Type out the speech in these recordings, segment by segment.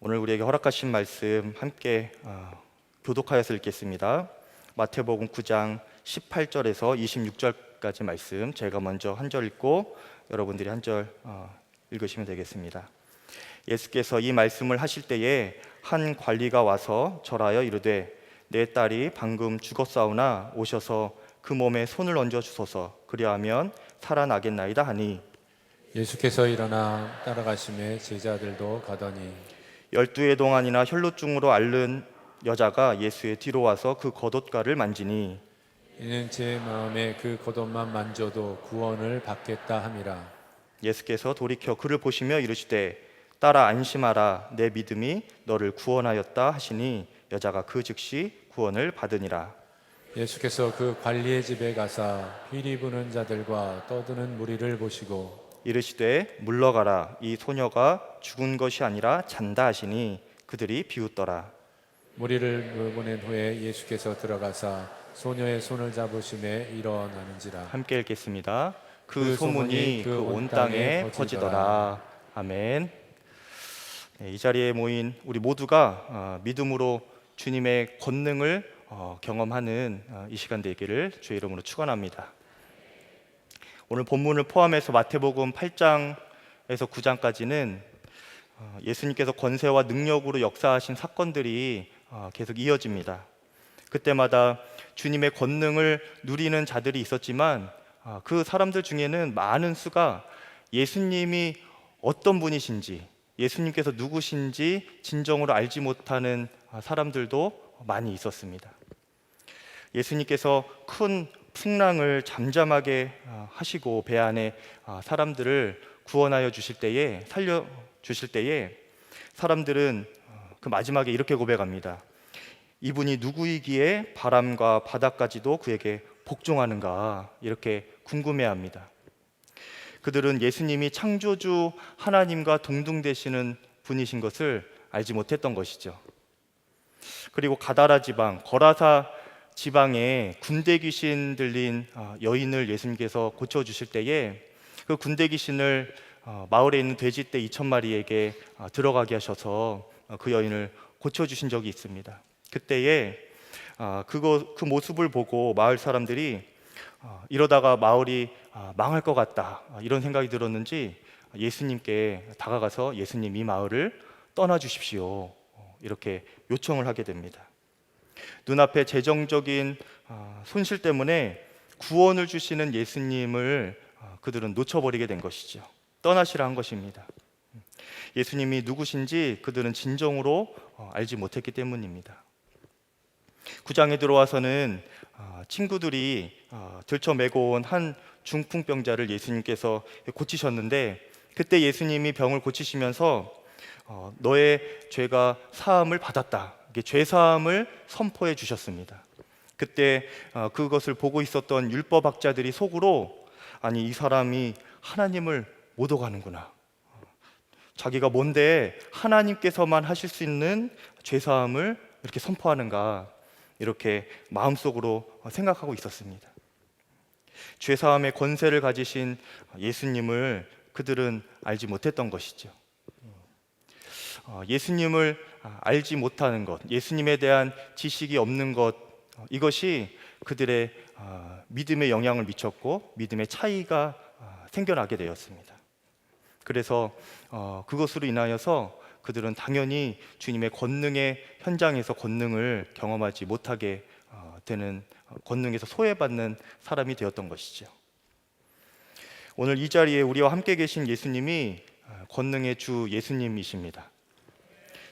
오늘 우리에게 허락하신 말씀 함께 교독하여서 읽겠습니다. 마태복음 9장 18절에서 26절까지 말씀, 제가 먼저 한 절 읽고 여러분들이 한 절 읽으시면 되겠습니다. 예수께서 이 말씀을 하실 때에 한 관리가 와서 절하여 이르되, 내 딸이 방금 죽었사오나 오셔서 그 몸에 손을 얹어 주소서. 그리하면 살아나겠나이다 하니, 예수께서 일어나 따라가심에 제자들도 가더니 12해 동안이나 혈루증으로 앓는 여자가 예수의 뒤로 와서 그 겉옷가를 만지니, 이는 제 마음에 그 겉옷만 만져도 구원을 받겠다 함이라. 예수께서 돌이켜 그를 보시며 이르시되, 딸아 안심하라, 내 믿음이 너를 구원하였다 하시니, 여자가 그 즉시 구원을 받으니라. 예수께서 그 관리의 집에 가사 피리 부는 자들과 떠드는 무리를 보시고 이르시되, 물러가라, 이 소녀가 죽은 것이 아니라 잔다 하시니, 그들이 비웃더라. 무리를 보낸 후에 예수께서 들어가사 소녀의 손을 잡으심에 일어나는지라. 함께 읽겠습니다. 그 그 소문이 그 온 땅에 퍼지더라. 아멘. 이 자리에 모인 우리 모두가 믿음으로 주님의 권능을 경험하는 이 시간 되기를 주의 이름으로 축원합니다. 오늘 본문을 포함해서 마태복음 8장에서 9장까지는 예수님께서 권세와 능력으로 역사하신 사건들이 계속 이어집니다. 그때마다 주님의 권능을 누리는 자들이 있었지만 그 사람들 중에는 많은 수가 예수님이 어떤 분이신지, 예수님께서 누구신지 진정으로 알지 못하는 사람들도 많이 있었습니다. 예수님께서 큰 풍랑을 잠잠하게 하시고 배 안에 사람들을 구원하여 주실 때에, 살려 주실 때에 사람들은 그 마지막에 이렇게 고백합니다. 이분이 누구이기에 바람과 바다까지도 그에게 복종하는가, 이렇게 궁금해합니다. 그들은 예수님이 창조주 하나님과 동등되시는 분이신 것을 알지 못했던 것이죠. 그리고 가다라 지방, 거라사 지방에 군대 귀신 들린 여인을 예수님께서 고쳐주실 때에 그 군대 귀신을 마을에 있는 돼지떼 2,000마리에게 들어가게 하셔서 그 여인을 고쳐주신 적이 있습니다. 그때에 그 모습을 보고 마을 사람들이 이러다가 마을이 망할 것 같다, 이런 생각이 들었는지 예수님께 다가가서 예수님, 이 마을을 떠나주십시오, 이렇게 요청을 하게 됩니다. 눈앞에 재정적인 손실 때문에 구원을 주시는 예수님을 그들은 놓쳐버리게 된 것이죠. 떠나시라 한 것입니다. 예수님이 누구신지 그들은 진정으로 알지 못했기 때문입니다. 9장에 들어와서는 친구들이 들쳐메고 온 한 중풍병자를 예수님께서 고치셨는데, 그때 예수님이 병을 고치시면서 너의 죄가 사함을 받았다, 죄 사함을 선포해 주셨습니다. 그때 그것을 보고 있었던 율법학자들이 속으로, 아니 이 사람이 하나님을 못 오가는구나, 자기가 뭔데 하나님께서만 하실 수 있는 죄 사함을 이렇게 선포하는가, 이렇게 마음속으로 생각하고 있었습니다. 죄 사함의 권세를 가지신 예수님을 그들은 알지 못했던 것이죠. 예수님을 알지 못하는 것, 예수님에 대한 지식이 없는 것, 이것이 그들의 믿음에 영향을 미쳤고 믿음의 차이가 생겨나게 되었습니다. 그래서 그것으로 인하여서 그들은 당연히 주님의 권능의 현장에서 권능을 경험하지 못하게 되는, 권능에서 소외받는 사람이 되었던 것이죠. 오늘 이 자리에 우리와 함께 계신 예수님이 권능의 주 예수님이십니다.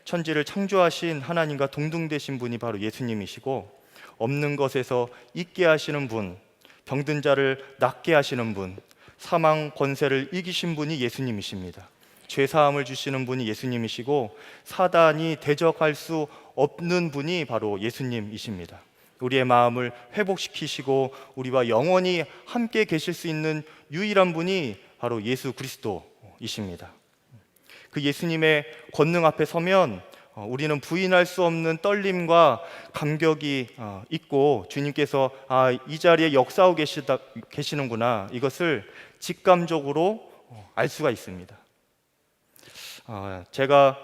천지를 창조하신 하나님과 동등되신 분이 바로 예수님이시고, 없는 것에서 있게 하시는 분, 병든 자를 낫게 하시는 분, 사망 권세를 이기신 분이 예수님이십니다. 죄 사함을 주시는 분이 예수님이시고, 사단이 대적할 수 없는 분이 바로 예수님이십니다. 우리의 마음을 회복시키시고 우리와 영원히 함께 계실 수 있는 유일한 분이 바로 예수 그리스도이십니다. 그 예수님의 권능 앞에 서면 우리는 부인할 수 없는 떨림과 감격이 있고, 주님께서 이 자리에 역사하고 계시는구나, 이것을 직감적으로 알 수가 있습니다. 제가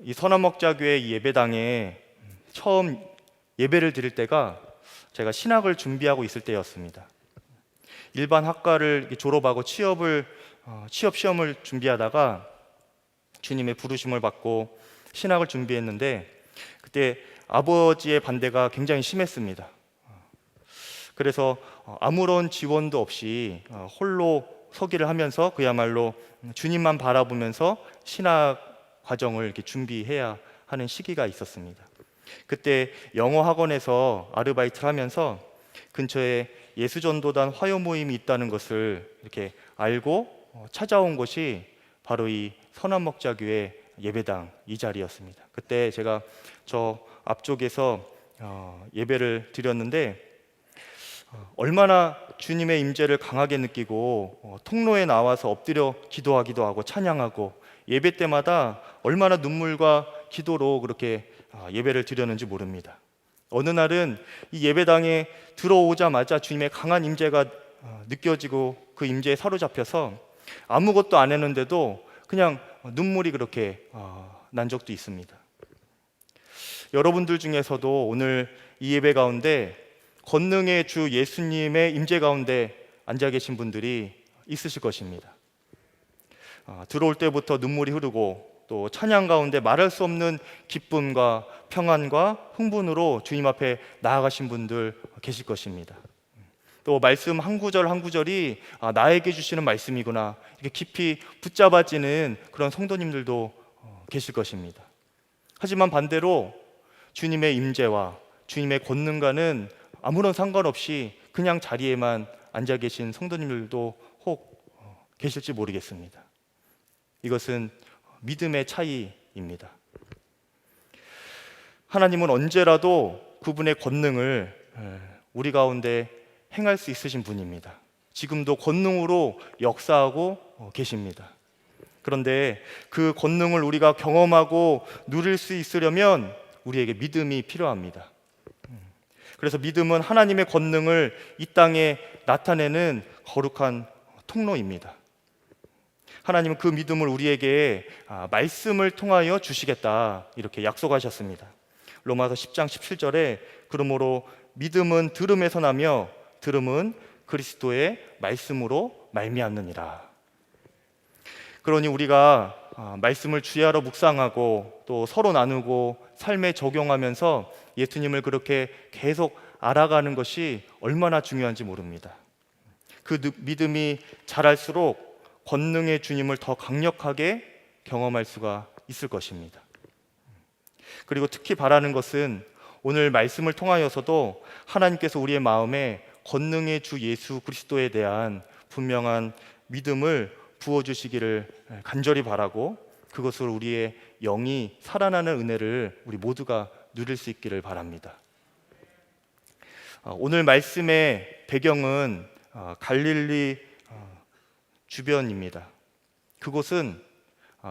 이 선한목자교회 이 예배당에 처음 예배를 드릴 때가 제가 신학을 준비하고 있을 때였습니다. 일반 학과를 졸업하고 취업 시험을 준비하다가 주님의 부르심을 받고 신학을 준비했는데 그때 아버지의 반대가 굉장히 심했습니다. 그래서 아무런 지원도 없이 홀로 서기를 하면서 그야말로 주님만 바라보면서 신학 과정을 이렇게 준비해야 하는 시기가 있었습니다. 그때 영어 학원에서 아르바이트를 하면서 근처에 예수전도단 화요 모임이 있다는 것을 이렇게 알고 찾아온 곳이 바로 이 선한목자교회 예배당 이 자리였습니다. 그때 제가 저 앞쪽에서 예배를 드렸는데 얼마나 주님의 임재를 강하게 느끼고 통로에 나와서 엎드려 기도하기도 하고 찬양하고 예배 때마다 얼마나 눈물과 기도로 그렇게 예배를 드렸는지 모릅니다. 어느 날은 이 예배당에 들어오자마자 주님의 강한 임재가 느껴지고 그 임재에 사로잡혀서 아무것도 안 했는데도 그냥 눈물이 그렇게 난 적도 있습니다. 여러분들 중에서도 오늘 이 예배 가운데 권능의 주 예수님의 임재 가운데 앉아 계신 분들이 있으실 것입니다. 들어올 때부터 눈물이 흐르고 또 찬양 가운데 말할 수 없는 기쁨과 평안과 흥분으로 주님 앞에 나아가신 분들 계실 것입니다. 또 말씀 한 구절 한 구절이 나에게 주시는 말씀이구나 이렇게 깊이 붙잡아지는 그런 성도님들도 계실 것입니다. 하지만 반대로 주님의 임재와 주님의 권능과는 아무런 상관없이 그냥 자리에만 앉아 계신 성도님들도 혹 계실지 모르겠습니다. 이것은 믿음의 차이입니다. 하나님은 언제라도 그분의 권능을 우리 가운데 행할 수 있으신 분입니다. 지금도 권능으로 역사하고 계십니다. 그런데 그 권능을 우리가 경험하고 누릴 수 있으려면 우리에게 믿음이 필요합니다. 그래서 믿음은 하나님의 권능을 이 땅에 나타내는 거룩한 통로입니다. 하나님은 그 믿음을 우리에게 말씀을 통하여 주시겠다 이렇게 약속하셨습니다. 로마서 10장 17절에 그러므로 믿음은 들음에서 나며 들음은 그리스도의 말씀으로 말미암느니라. 그러니 우리가 말씀을 주야로 묵상하고 또 서로 나누고 삶에 적용하면서 예수님을 그렇게 계속 알아가는 것이 얼마나 중요한지 모릅니다. 그 믿음이 자랄수록 권능의 주님을 더 강력하게 경험할 수가 있을 것입니다. 그리고 특히 바라는 것은 오늘 말씀을 통하여서도 하나님께서 우리의 마음에 권능의 주 예수 그리스도에 대한 분명한 믿음을 부어주시기를 간절히 바라고 그것으로 우리의 영이 살아나는 은혜를 우리 모두가 누릴 수 있기를 바랍니다. 오늘 말씀의 배경은 갈릴리 주변입니다. 그곳은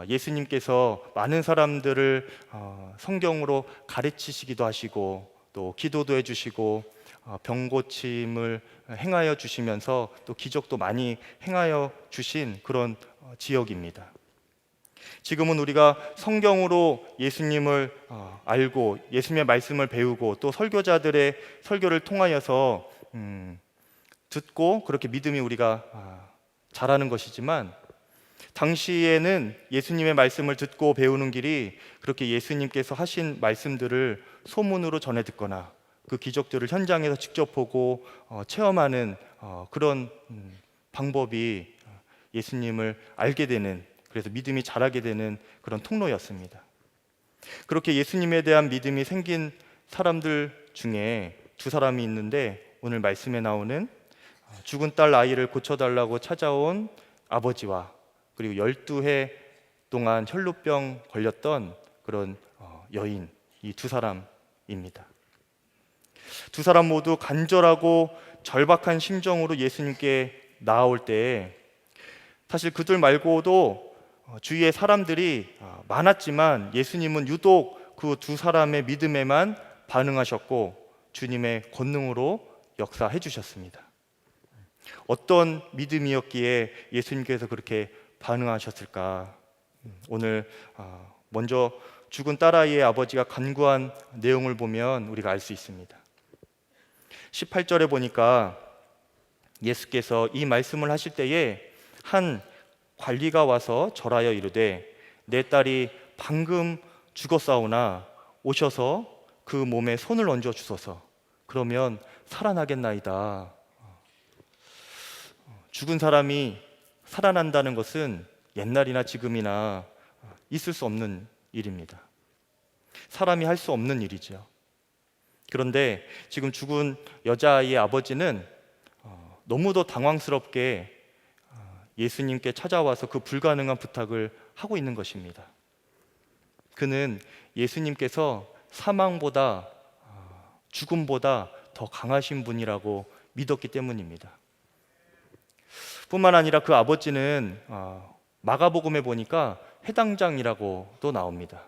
예수님께서 많은 사람들을 성경으로 가르치시기도 하시고 또 기도도 해주시고 병 고침을 행하여 주시면서 또 기적도 많이 행하여 주신 그런 지역입니다. 지금은 우리가 성경으로 예수님을 알고 예수님의 말씀을 배우고 또 설교자들의 설교를 통하여서 듣고 그렇게 믿음이 우리가 자라는 것이지만 당시에는 예수님의 말씀을 듣고 배우는 길이 그렇게 예수님께서 하신 말씀들을 소문으로 전해 듣거나 그 기적들을 현장에서 직접 보고 체험하는 그런 방법이 예수님을 알게 되는 그래서 믿음이 자라게 되는 그런 통로였습니다. 그렇게 예수님에 대한 믿음이 생긴 사람들 중에 두 사람이 있는데 오늘 말씀에 나오는 죽은 딸 아이를 고쳐달라고 찾아온 아버지와 그리고 12해 동안 혈루병 걸렸던 그런 여인 이 두 사람입니다. 두 사람 모두 간절하고 절박한 심정으로 예수님께 나아올 때에 사실 그들 말고도 주위에 사람들이 많았지만 예수님은 유독 그 두 사람의 믿음에만 반응하셨고 주님의 권능으로 역사해 주셨습니다. 어떤 믿음이었기에 예수님께서 그렇게 반응하셨을까? 오늘 먼저 죽은 딸아이의 아버지가 간구한 내용을 보면 우리가 알 수 있습니다. 18절에 보니까 예수께서 이 말씀을 하실 때에 한 관리가 와서 절하여 이르되 내 딸이 방금 죽었사오나 오셔서 그 몸에 손을 얹어 주소서. 그러면 살아나겠나이다. 죽은 사람이 살아난다는 것은 옛날이나 지금이나 있을 수 없는 일입니다. 사람이 할 수 없는 일이죠. 그런데 지금 죽은 여자아이의 아버지는 너무도 당황스럽게 예수님께 찾아와서 그 불가능한 부탁을 하고 있는 것입니다. 그는 예수님께서 사망보다 죽음보다 더 강하신 분이라고 믿었기 때문입니다. 뿐만 아니라 그 아버지는 마가복음에 보니까 회당장이라고도 나옵니다.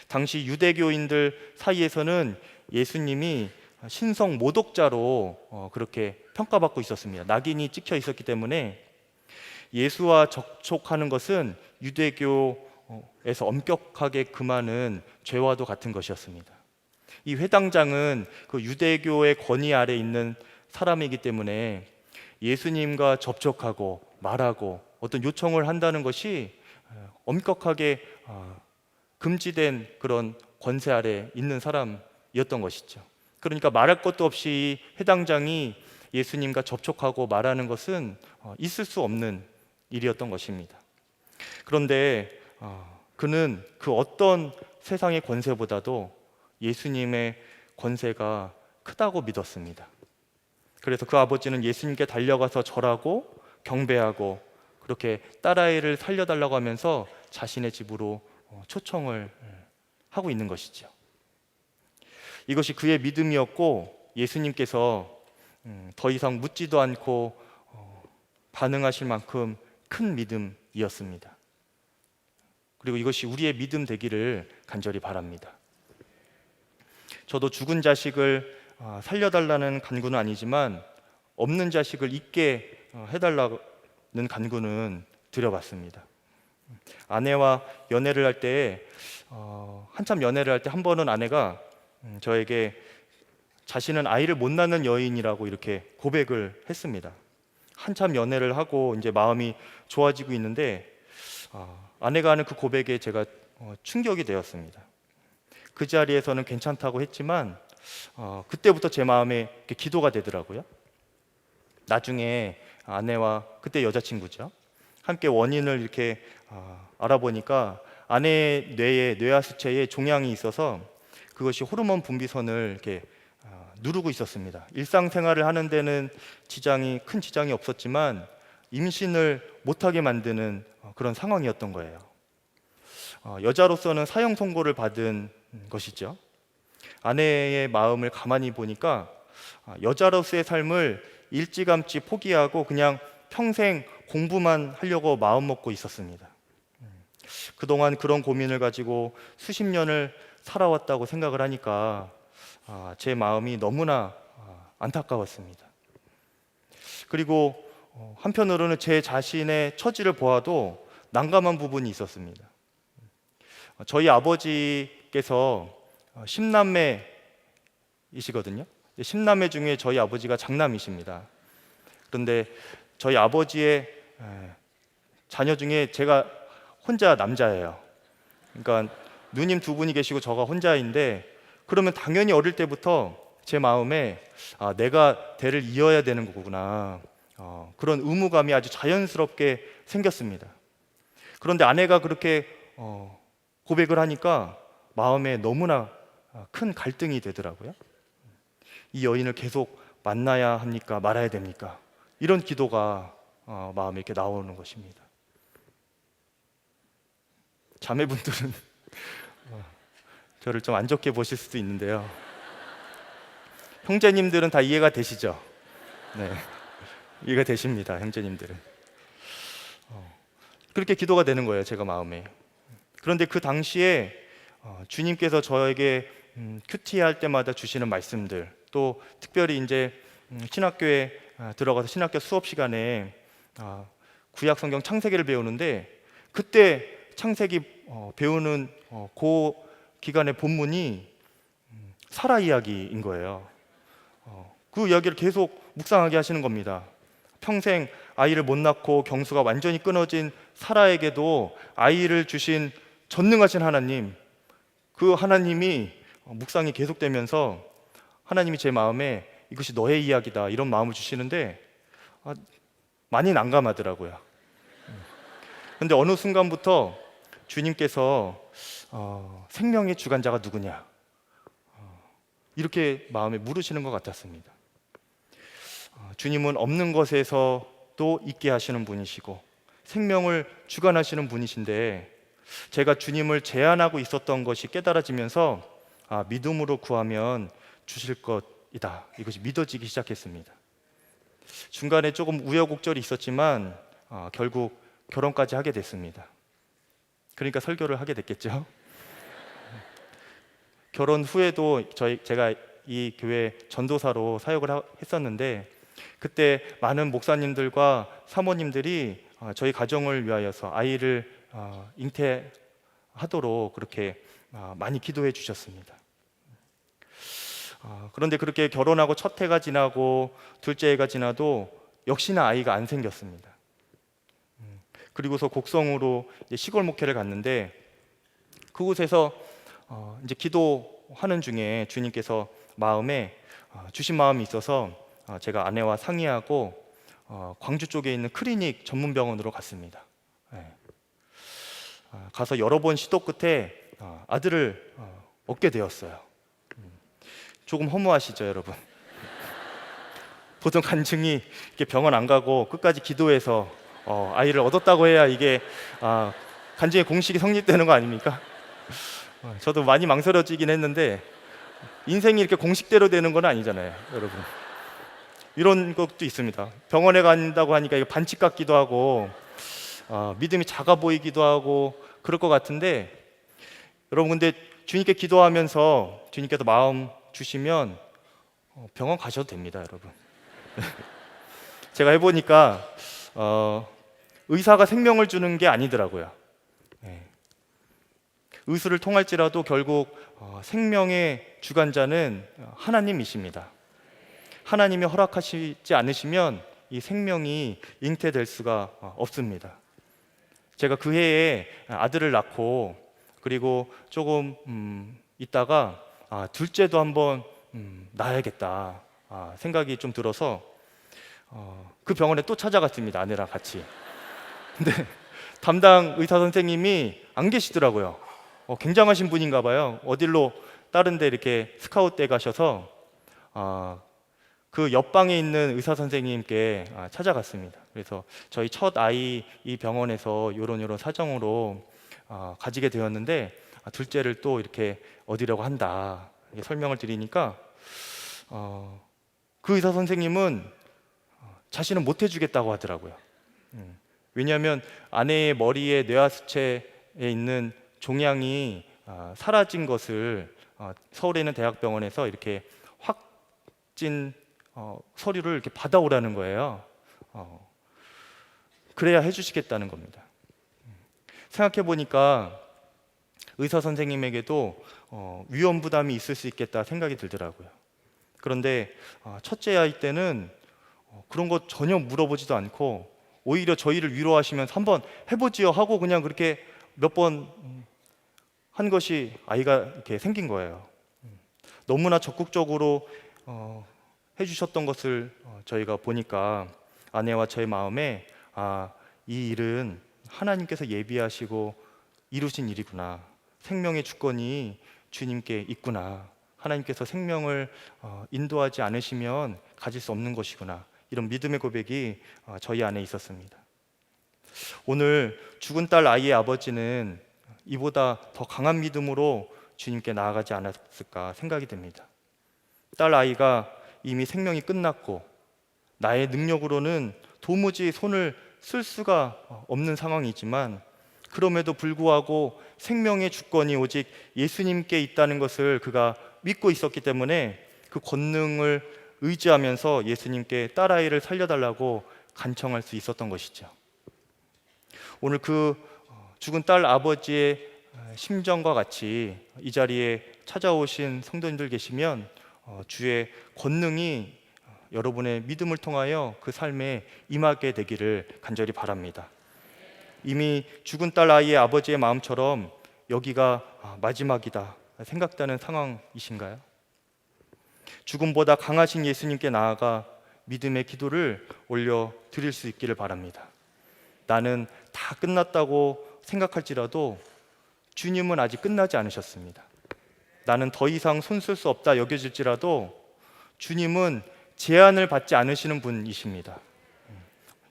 당시 유대교인들 사이에서는 예수님이 신성 모독자로 그렇게 평가받고 있었습니다. 낙인이 찍혀 있었기 때문에 예수와 접촉하는 것은 유대교에서 엄격하게 금하는 죄와도 같은 것이었습니다. 이 회당장은 그 유대교의 권위 아래 있는 사람이기 때문에 예수님과 접촉하고 말하고 어떤 요청을 한다는 것이 엄격하게 금지된 그런 권세 아래 있는 사람이었던 것이죠. 그러니까 말할 것도 없이 회당장이 예수님과 접촉하고 말하는 것은 있을 수 없는 일이었던 것입니다. 그런데 그는 그 어떤 세상의 권세보다도 예수님의 권세가 크다고 믿었습니다. 그래서 그 아버지는 예수님께 달려가서 절하고 경배하고 그렇게 딸아이를 살려달라고 하면서 자신의 집으로 초청을 하고 있는 것이죠. 이것이 그의 믿음이었고 예수님께서 더 이상 묻지도 않고 반응하실 만큼 큰 믿음이었습니다. 그리고 이것이 우리의 믿음 되기를 간절히 바랍니다. 저도 죽은 자식을 살려달라는 간구는 아니지만 없는 자식을 있게 해달라는 간구는 드려봤습니다. 아내와 연애를 할 때 한참 연애를 할 때 한 번은 아내가 저에게 자신은 아이를 못 낳는 여인이라고 이렇게 고백을 했습니다. 한참 연애를 하고 이제 마음이 좋아지고 있는데 아내가 하는 그 고백에 제가 충격이 되었습니다. 그 자리에서는 괜찮다고 했지만 그때부터 제 마음에 이렇게 기도가 되더라고요. 나중에 아내와 그때 여자친구죠. 함께 원인을 이렇게 알아보니까 아내의 뇌에 뇌하수체에 종양이 있어서 그것이 호르몬 분비선을 이렇게 누르고 있었습니다. 일상생활을 하는 데는 큰 지장이 없었지만 임신을 못하게 만드는 그런 상황이었던 거예요. 여자로서는 사형 선고를 받은 것이죠. 아내의 마음을 가만히 보니까 여자로서의 삶을 일찌감치 포기하고 그냥 평생 공부만 하려고 마음먹고 있었습니다. 그동안 그런 고민을 가지고 수십 년을 살아왔다고 생각을 하니까 제 마음이 너무나 안타까웠습니다. 그리고 한편으로는 제 자신의 처지를 보아도 난감한 부분이 있었습니다. 저희 아버지께서 10남매이시거든요. 10남매 중에 저희 아버지가 장남이십니다. 그런데 저희 아버지의 자녀 중에 제가 혼자 남자예요. 그러니까 누님 두 분이 계시고 저가 혼자인데 그러면 당연히 어릴 때부터 제 마음에 내가 대를 이어야 되는 거구나, 그런 의무감이 아주 자연스럽게 생겼습니다. 그런데 아내가 그렇게 고백을 하니까 마음에 너무나 큰 갈등이 되더라고요. 이 여인을 계속 만나야 합니까? 말아야 됩니까? 이런 기도가 마음에 이렇게 나오는 것입니다. 자매분들은 저를 좀 안 좋게 보실 수도 있는데요. 형제님들은 다 이해가 되시죠? 네, 이해가 되십니다. 형제님들은. 그렇게 기도가 되는 거예요, 제가 마음에. 그런데 그 당시에 주님께서 저에게 큐티 할 때마다 주시는 말씀들, 또 특별히 이제 신학교에 들어가서 신학교 수업 시간에 구약 성경 창세기를 배우는데 그때 창세기 배우는 그 기간의 본문이 사라 이야기인 거예요. 그 이야기를 계속 묵상하게 하시는 겁니다. 평생 아이를 못 낳고 경수가 완전히 끊어진 사라에게도 아이를 주신 전능하신 하나님, 그 하나님이 묵상이 계속되면서 하나님이 제 마음에 이것이 너의 이야기다 이런 마음을 주시는데 많이 난감하더라고요. 근데 어느 순간부터 주님께서 생명의 주관자가 누구냐 이렇게 마음에 물으시는 것 같았습니다. 주님은 없는 것에서도 있게 하시는 분이시고 생명을 주관하시는 분이신데 제가 주님을 제안하고 있었던 것이 깨달아지면서 믿음으로 구하면 주실 것이다, 이것이 믿어지기 시작했습니다. 중간에 조금 우여곡절이 있었지만 결국 결혼까지 하게 됐습니다. 그러니까 설교를 하게 됐겠죠. 결혼 후에도 제가 이 교회 전도사로 사역을 했었는데 그때 많은 목사님들과 사모님들이 저희 가정을 위하여서 아이를 잉태하도록 그렇게 많이 기도해 주셨습니다. 그런데 그렇게 결혼하고 첫 해가 지나고 둘째 해가 지나도 역시나 아이가 안 생겼습니다. 그리고서 곡성으로 시골 목회를 갔는데 그곳에서 이제 기도하는 중에 주님께서 마음에 주신 마음이 있어서 제가 아내와 상의하고 광주 쪽에 있는 클리닉 전문 병원으로 갔습니다. 가서 여러 번 시도 끝에 아들을 얻게 되었어요. 조금 허무하시죠, 여러분? 보통 간증이 이렇게 병원 안 가고 끝까지 기도해서 아이를 얻었다고 해야 이게 간증의 공식이 성립되는 거 아닙니까? 저도 많이 망설여지긴 했는데 인생이 이렇게 공식대로 되는 건 아니잖아요, 여러분. 이런 것도 있습니다. 병원에 간다고 하니까 이거 반칙 같기도 하고 믿음이 작아 보이기도 하고 그럴 것 같은데 여러분, 근데 주님께 기도하면서 주님께서 마음 주시면 병원 가셔도 됩니다, 여러분. 제가 해보니까 의사가 생명을 주는 게 아니더라고요. 의술을 통할지라도 결국 생명의 주관자는 하나님이십니다. 하나님이 허락하시지 않으시면 이 생명이 잉태될 수가 없습니다. 제가 그 해에 아들을 낳고 그리고 조금 있다가 둘째도 한번 낳아야겠다 생각이 좀 들어서 그 병원에 또 찾아갔습니다, 아내랑 같이. 근데 담당 의사 선생님이 안 계시더라고요. 굉장하신 분인가 봐요. 어딜로 다른 데 이렇게 스카웃돼 가셔서 그 옆방에 있는 의사 선생님께 찾아갔습니다. 그래서 저희 첫 아이 이 병원에서 요런 사정으로 가지게 되었는데 둘째를 또 이렇게 얻으려고 한다 이렇게 설명을 드리니까 그 의사 선생님은 자신은 못 해주겠다고 하더라고요. 왜냐하면 아내의 머리에 뇌하수체에 있는 종양이 사라진 것을 서울에 있는 대학병원에서 이렇게 확진 서류를 이렇게 받아오라는 거예요. 그래야 해주시겠다는 겁니다. 생각해 보니까 의사 선생님에게도 위험 부담이 있을 수 있겠다 생각이 들더라고요. 그런데 첫째 아이 때는 그런 거 전혀 물어보지도 않고 오히려 저희를 위로하시면서 한번 해보지요 하고 그냥 그렇게 몇 번 한 것이 아이가 이렇게 생긴 거예요. 너무나 적극적으로 해주셨던 것을 저희가 보니까 아내와 저의 마음에 이 일은 하나님께서 예비하시고 이루신 일이구나. 생명의 주권이 주님께 있구나. 하나님께서 생명을 인도하지 않으시면 가질 수 없는 것이구나. 이런 믿음의 고백이 저희 안에 있었습니다. 오늘 죽은 딸 아이의 아버지는 이보다 더 강한 믿음으로 주님께 나아가지 않았을까 생각이 됩니다. 딸 아이가 이미 생명이 끝났고 나의 능력으로는 도무지 손을 쓸 수가 없는 상황이지만 그럼에도 불구하고 생명의 주권이 오직 예수님께 있다는 것을 그가 믿고 있었기 때문에 그 권능을 의지하면서 예수님께 딸아이를 살려달라고 간청할 수 있었던 것이죠. 오늘 그 죽은 딸 아버지의 심정과 같이 이 자리에 찾아오신 성도님들 계시면 주의 권능이 여러분의 믿음을 통하여 그 삶에 임하게 되기를 간절히 바랍니다. 이미 죽은 딸 아이의 아버지의 마음처럼 여기가 마지막이다 생각되는 상황이신가요? 죽음보다 강하신 예수님께 나아가 믿음의 기도를 올려 드릴 수 있기를 바랍니다. 나는 다 끝났다고 생각할지라도 주님은 아직 끝나지 않으셨습니다. 나는 더 이상 손쓸 수 없다 여겨질지라도 주님은 제한을 받지 않으시는 분이십니다.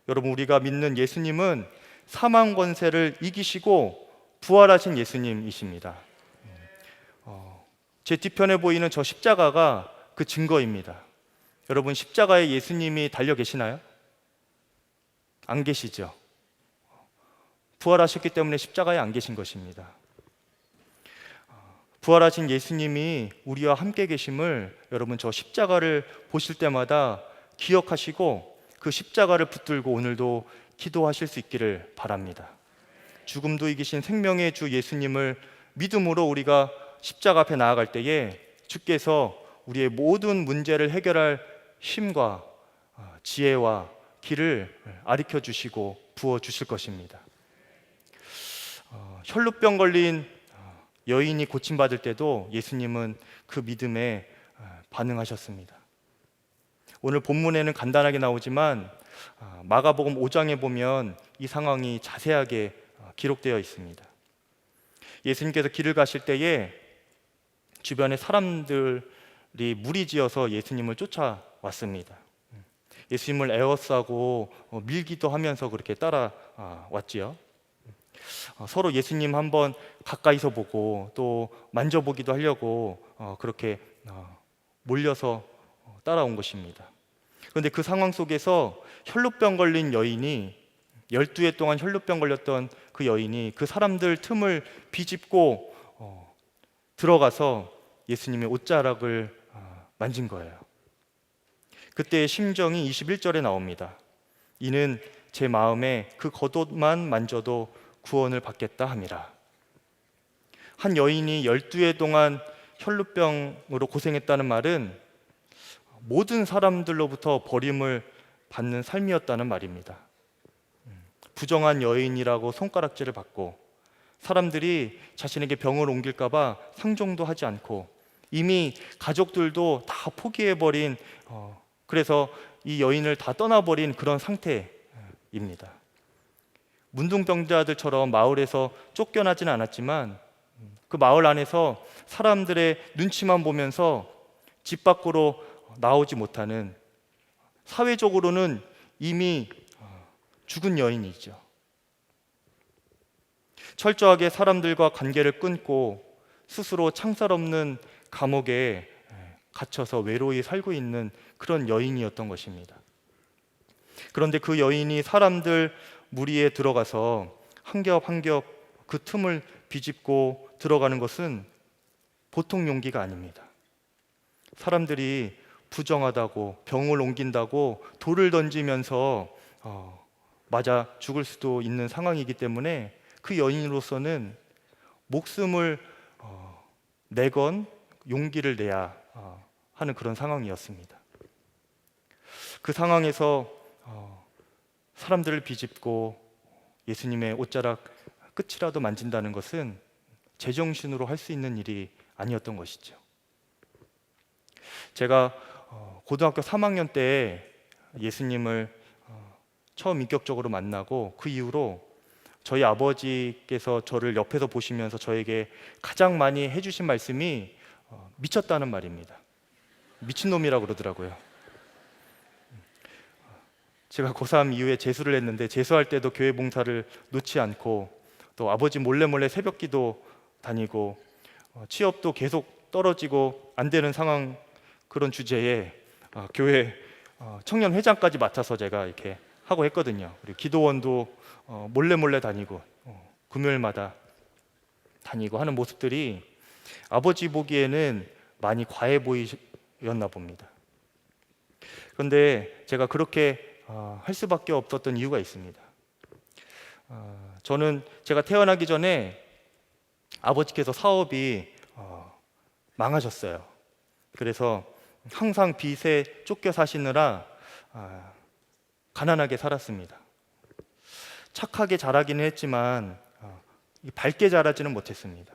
여러분, 우리가 믿는 예수님은 사망 권세를 이기시고 부활하신 예수님이십니다. 제 뒤편에 보이는 저 십자가가 그 증거입니다. 여러분, 십자가에 예수님이 달려 계시나요? 안 계시죠. 부활하셨기 때문에 십자가에 안 계신 것입니다. 부활하신 예수님이 우리와 함께 계심을 여러분 저 십자가를 보실 때마다 기억하시고 그 십자가를 붙들고 오늘도 기도하실 수 있기를 바랍니다. 죽음도 이기신 생명의 주 예수님을 믿음으로 우리가 십자가 앞에 나아갈 때에 주께서 우리의 모든 문제를 해결할 힘과 지혜와 길을 가르쳐 주시고 부어 주실 것입니다. 혈루병 걸린 여인이 고침받을 때도 예수님은 그 믿음에 반응하셨습니다. 오늘 본문에는 간단하게 나오지만 마가복음 5장에 보면 이 상황이 자세하게 기록되어 있습니다. 예수님께서 길을 가실 때에 주변에 사람들이 무리지어서 예수님을 쫓아왔습니다. 예수님을 에워싸고 밀기도 하면서 그렇게 따라왔지요. 서로 예수님 한번 가까이서 보고 또 만져보기도 하려고 그렇게 몰려서 따라온 것입니다. 그런데 그 상황 속에서 혈루병 걸린 여인이 12해 동안 혈루병 걸렸던 그 여인이 그 사람들 틈을 비집고 들어가서 예수님의 옷자락을 만진 거예요. 그때의 심정이 21절에 나옵니다. 이는 제 마음에 그 겉옷만 만져도 구원을 받겠다 함이라. 한 여인이 12해 동안 혈루병으로 고생했다는 말은 모든 사람들로부터 버림을 받는 삶이었다는 말입니다. 부정한 여인이라고 손가락질을 받고 사람들이 자신에게 병을 옮길까 봐 상종도 하지 않고 이미 가족들도 다 포기해버린 그래서 이 여인을 다 떠나버린 그런 상태입니다. 문둥병자들처럼 마을에서 쫓겨나지는 않았지만 그 마을 안에서 사람들의 눈치만 보면서 집 밖으로 나오지 못하는, 사회적으로는 이미 죽은 여인이죠. 철저하게 사람들과 관계를 끊고 스스로 창살 없는 감옥에 갇혀서 외로이 살고 있는 그런 여인이었던 것입니다. 그런데 그 여인이 사람들 무리에 들어가서 한 겹 한 겹 그 틈을 비집고 들어가는 것은 보통 용기가 아닙니다. 사람들이 부정하다고 병을 옮긴다고 돌을 던지면서 맞아 죽을 수도 있는 상황이기 때문에 그 여인으로서는 목숨을 내건 용기를 내야 하는 그런 상황이었습니다. 그 상황에서 사람들을 비집고 예수님의 옷자락 끝이라도 만진다는 것은 제정신으로 할 수 있는 일이 아니었던 것이죠. 제가 고등학교 3학년 때 예수님을 처음 인격적으로 만나고 그 이후로 저희 아버지께서 저를 옆에서 보시면서 저에게 가장 많이 해주신 말씀이 미쳤다는 말입니다. 미친놈이라고 그러더라고요. 제가 고3 이후에 재수를 했는데 재수할 때도 교회 봉사를 놓지 않고 또 아버지 몰래 새벽기도 다니고 취업도 계속 떨어지고 안 되는 상황, 그런 주제에 교회 청년회장까지 맡아서 제가 이렇게 하고 했거든요. 그리고 기도원도 몰래 다니고 금요일마다 다니고 하는 모습들이 아버지 보기에는 많이 과해 보이셨나 봅니다. 그런데 제가 그렇게 할 수밖에 없었던 이유가 있습니다. 저는 제가 태어나기 전에 아버지께서 사업이 망하셨어요. 그래서 항상 빚에 쫓겨 사시느라 가난하게 살았습니다. 착하게 자라기는 했지만 밝게 자라지는 못했습니다.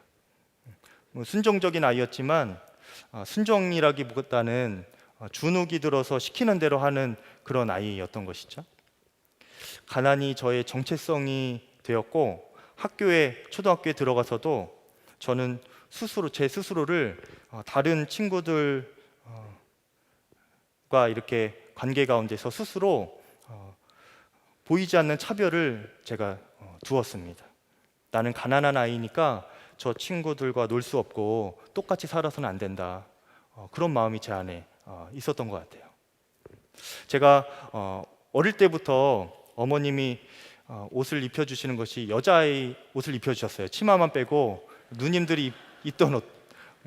순종적인 아이였지만 순종이라기보다는 주눅이 들어서 시키는 대로 하는 그런 아이였던 것이죠. 가난이 저의 정체성이 되었고 초등학교에 들어가서도 저는 제 스스로를 다른 친구들과 이렇게 관계 가운데서 스스로 보이지 않는 차별을 제가 두었습니다. 나는 가난한 아이니까 저 친구들과 놀 수 없고 똑같이 살아서는 안 된다. 그런 마음이 제 안에 있었던 것 같아요. 제가 어릴 때부터 어머님이 옷을 입혀주시는 것이 여자아이 옷을 입혀주셨어요. 치마만 빼고 누님들이 입던 옷,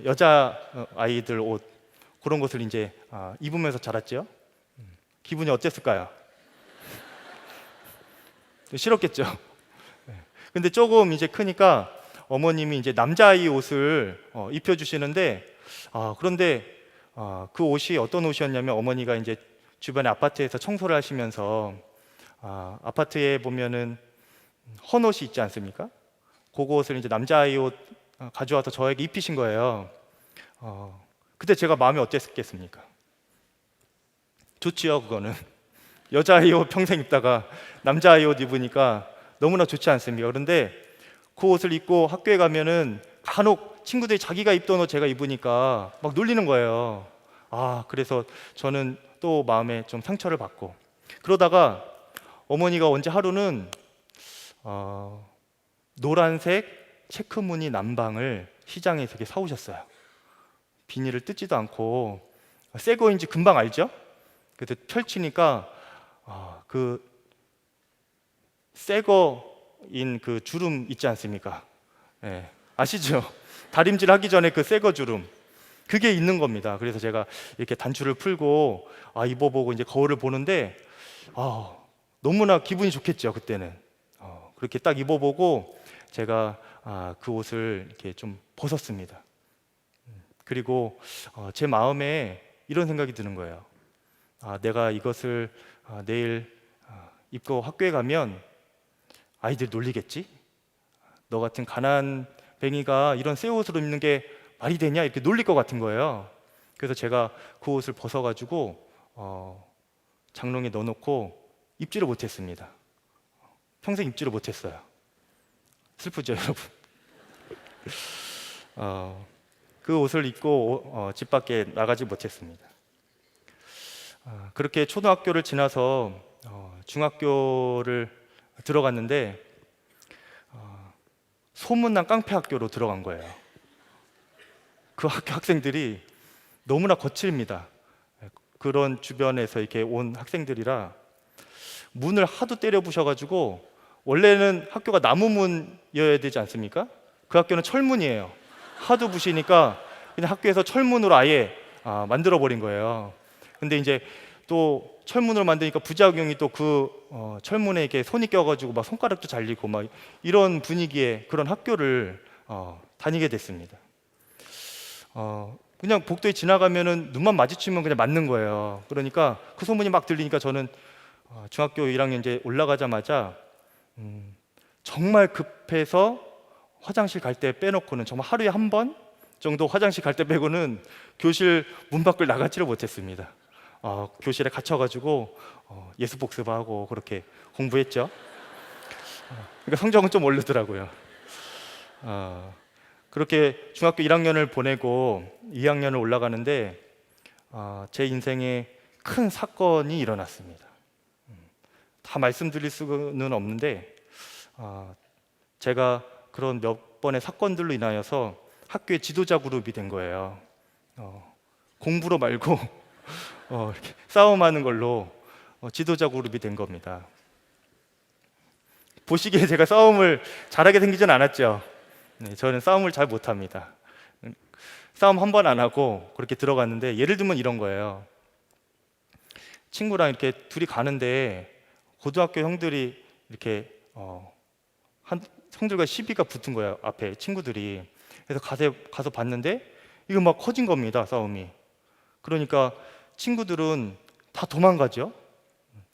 여자 아이들 옷, 그런 것을 이제 입으면서 자랐죠. 기분이 어땠을까요? 싫었겠죠. 근데 조금 이제 크니까 어머님이 이제 남자아이 옷을 입혀주시는데 그런데 그 옷이 어떤 옷이었냐면 어머니가 이제 주변에 아파트에서 청소를 하시면서 아파트에 보면은 헌옷이 있지 않습니까? 그 옷을 이제 남자아이 옷 가져와서 저에게 입히신 거예요. 그때 제가 마음이 어땠겠습니까? 좋지요, 그거는. 여자아이 옷 평생 입다가 남자아이 옷 입으니까 너무나 좋지 않습니까? 그런데 그 옷을 입고 학교에 가면은 간혹 친구들이 자기가 입던 옷 제가 입으니까 막 놀리는 거예요. 그래서 저는 또 마음에 좀 상처를 받고, 그러다가 어머니가 언제 하루는 노란색 체크무늬 남방을 시장에서 이렇게 사오셨어요. 비닐을 뜯지도 않고 새 거인지 금방 알죠? 그래서 펼치니까 그 새 거인 그 주름 있지 않습니까? 네, 아시죠? 다림질 하기 전에 그 새 거 주름, 그게 있는 겁니다. 그래서 제가 이렇게 단추를 풀고 입어보고 이제 거울을 보는데 너무나 기분이 좋겠죠. 그때는 그렇게 딱 입어보고 제가 그 옷을 이렇게 좀 벗었습니다. 그리고 제 마음에 이런 생각이 드는 거예요. 내가 이것을 내일 입고 학교에 가면 아이들이 놀리겠지? 너 같은 가난뱅이가 이런 새 옷을 입는 게 말이 되냐? 이렇게 놀릴 것 같은 거예요. 그래서 제가 그 옷을 벗어가지고 장롱에 넣어놓고 입지를 못했습니다. 평생 입지를 못했어요. 슬프죠, 여러분? 그 옷을 입고 집 밖에 나가지 못했습니다. 그렇게 초등학교를 지나서 중학교를 들어갔는데 소문난 깡패 학교로 들어간 거예요. 그 학교 학생들이 너무나 거칠입니다. 그런 주변에서 이렇게 온 학생들이라 문을 하도 때려 부셔가지고, 원래는 학교가 나무문이어야 되지 않습니까? 그 학교는 철문이에요. 하도 부시니까 그냥 학교에서 철문으로 아예 만들어 버린 거예요. 근데 이제 또 철문으로 만드니까 부작용이 또 그 철문에 이렇게 손이 껴가지고 막 손가락도 잘리고 막 이런 분위기의 그런 학교를 다니게 됐습니다. 그냥 복도에 지나가면은 눈만 마주치면 그냥 맞는 거예요. 그러니까 그 소문이 막 들리니까 저는 중학교 1학년 이제 올라가자마자 정말 급해서 화장실 갈 때 빼놓고는, 정말 하루에 한 번 정도 화장실 갈 때 빼고는 교실 문 밖을 나가지를 못했습니다. 교실에 갇혀가지고 예습 복습하고 그렇게 공부했죠. 그러니까 성적은 좀 오르더라고요. 그렇게 중학교 1학년을 보내고 2학년을 올라가는데 제 인생에 큰 사건이 일어났습니다. 다 말씀드릴 수는 없는데 제가 그런 몇 번의 사건들로 인하여서 학교의 지도자 그룹이 된 거예요. 공부로 말고 이렇게 싸움하는 걸로 지도자 그룹이 된 겁니다. 보시기에 제가 싸움을 잘하게 생기진 않았죠. 네, 저는 싸움을 잘 못합니다. 싸움 한 번 안 하고 그렇게 들어갔는데, 예를 들면 이런 거예요. 친구랑 이렇게 둘이 가는데 고등학교 형들이 이렇게 형들과 시비가 붙은 거예요. 앞에 친구들이. 그래서 가서 봤는데 이거 막 커진 겁니다, 싸움이. 그러니까 친구들은 다 도망가죠.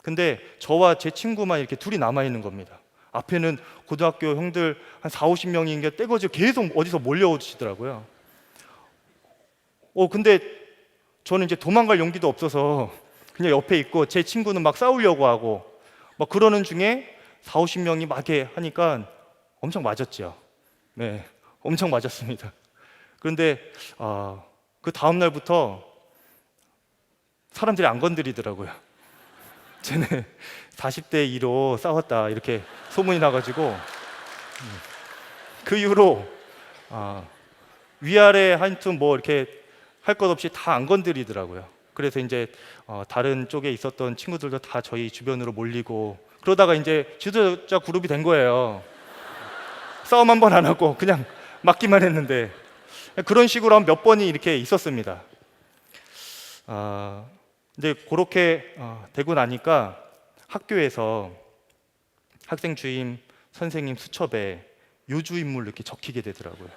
근데 저와 제 친구만 이렇게 둘이 남아 있는 겁니다. 앞에는 고등학교 형들 한 4, 50명인 게 떼거지고 계속 어디서 몰려오시더라고요. 근데 저는 이제 도망갈 용기도 없어서 그냥 옆에 있고, 제 친구는 막 싸우려고 하고 막 그러는 중에 4, 50명이 막 이렇게 하니까 엄청 맞았죠. 네, 엄청 맞았습니다. 그런데 그 다음 날부터 사람들이 안 건드리더라고요. 쟤네 40대 2로 싸웠다 이렇게 소문이 나가지고 그 이후로 위아래 하여튼 뭐 이렇게 할 것 없이 다 안 건드리더라고요. 그래서 이제 다른 쪽에 있었던 친구들도 다 저희 주변으로 몰리고, 그러다가 이제 지도자 그룹이 된 거예요. 싸움 한 번 안 하고 그냥 맞기만 했는데, 그런 식으로 한 몇 번이 이렇게 있었습니다. 근데 그렇게 되고 나니까 학교에서 학생 주임 선생님 수첩에 요주인물 이렇게 적히게 되더라고요.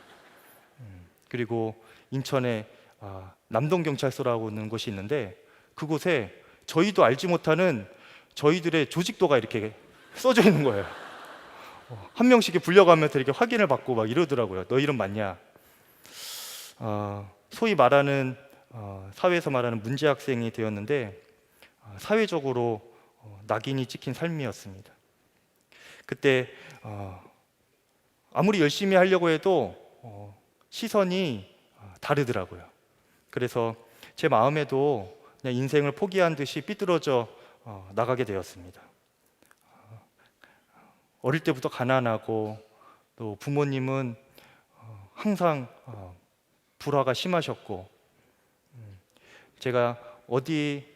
그리고 인천에 남동경찰서라고 하는 곳이 있는데, 그곳에 저희도 알지 못하는 저희들의 조직도가 이렇게 써져 있는 거예요. 한 명씩 불려가면서 이렇게 확인을 받고 막 이러더라고요. 너 이름 맞냐? 소위 말하는 사회에서 말하는 문제 학생이 되었는데, 사회적으로 낙인이 찍힌 삶이었습니다. 그때 아무리 열심히 하려고 해도 시선이 다르더라고요. 그래서 제 마음에도 그냥 인생을 포기한 듯이 삐뚤어져 나가게 되었습니다. 어릴 때부터 가난하고, 또 부모님은 항상 불화가 심하셨고, 제가 어디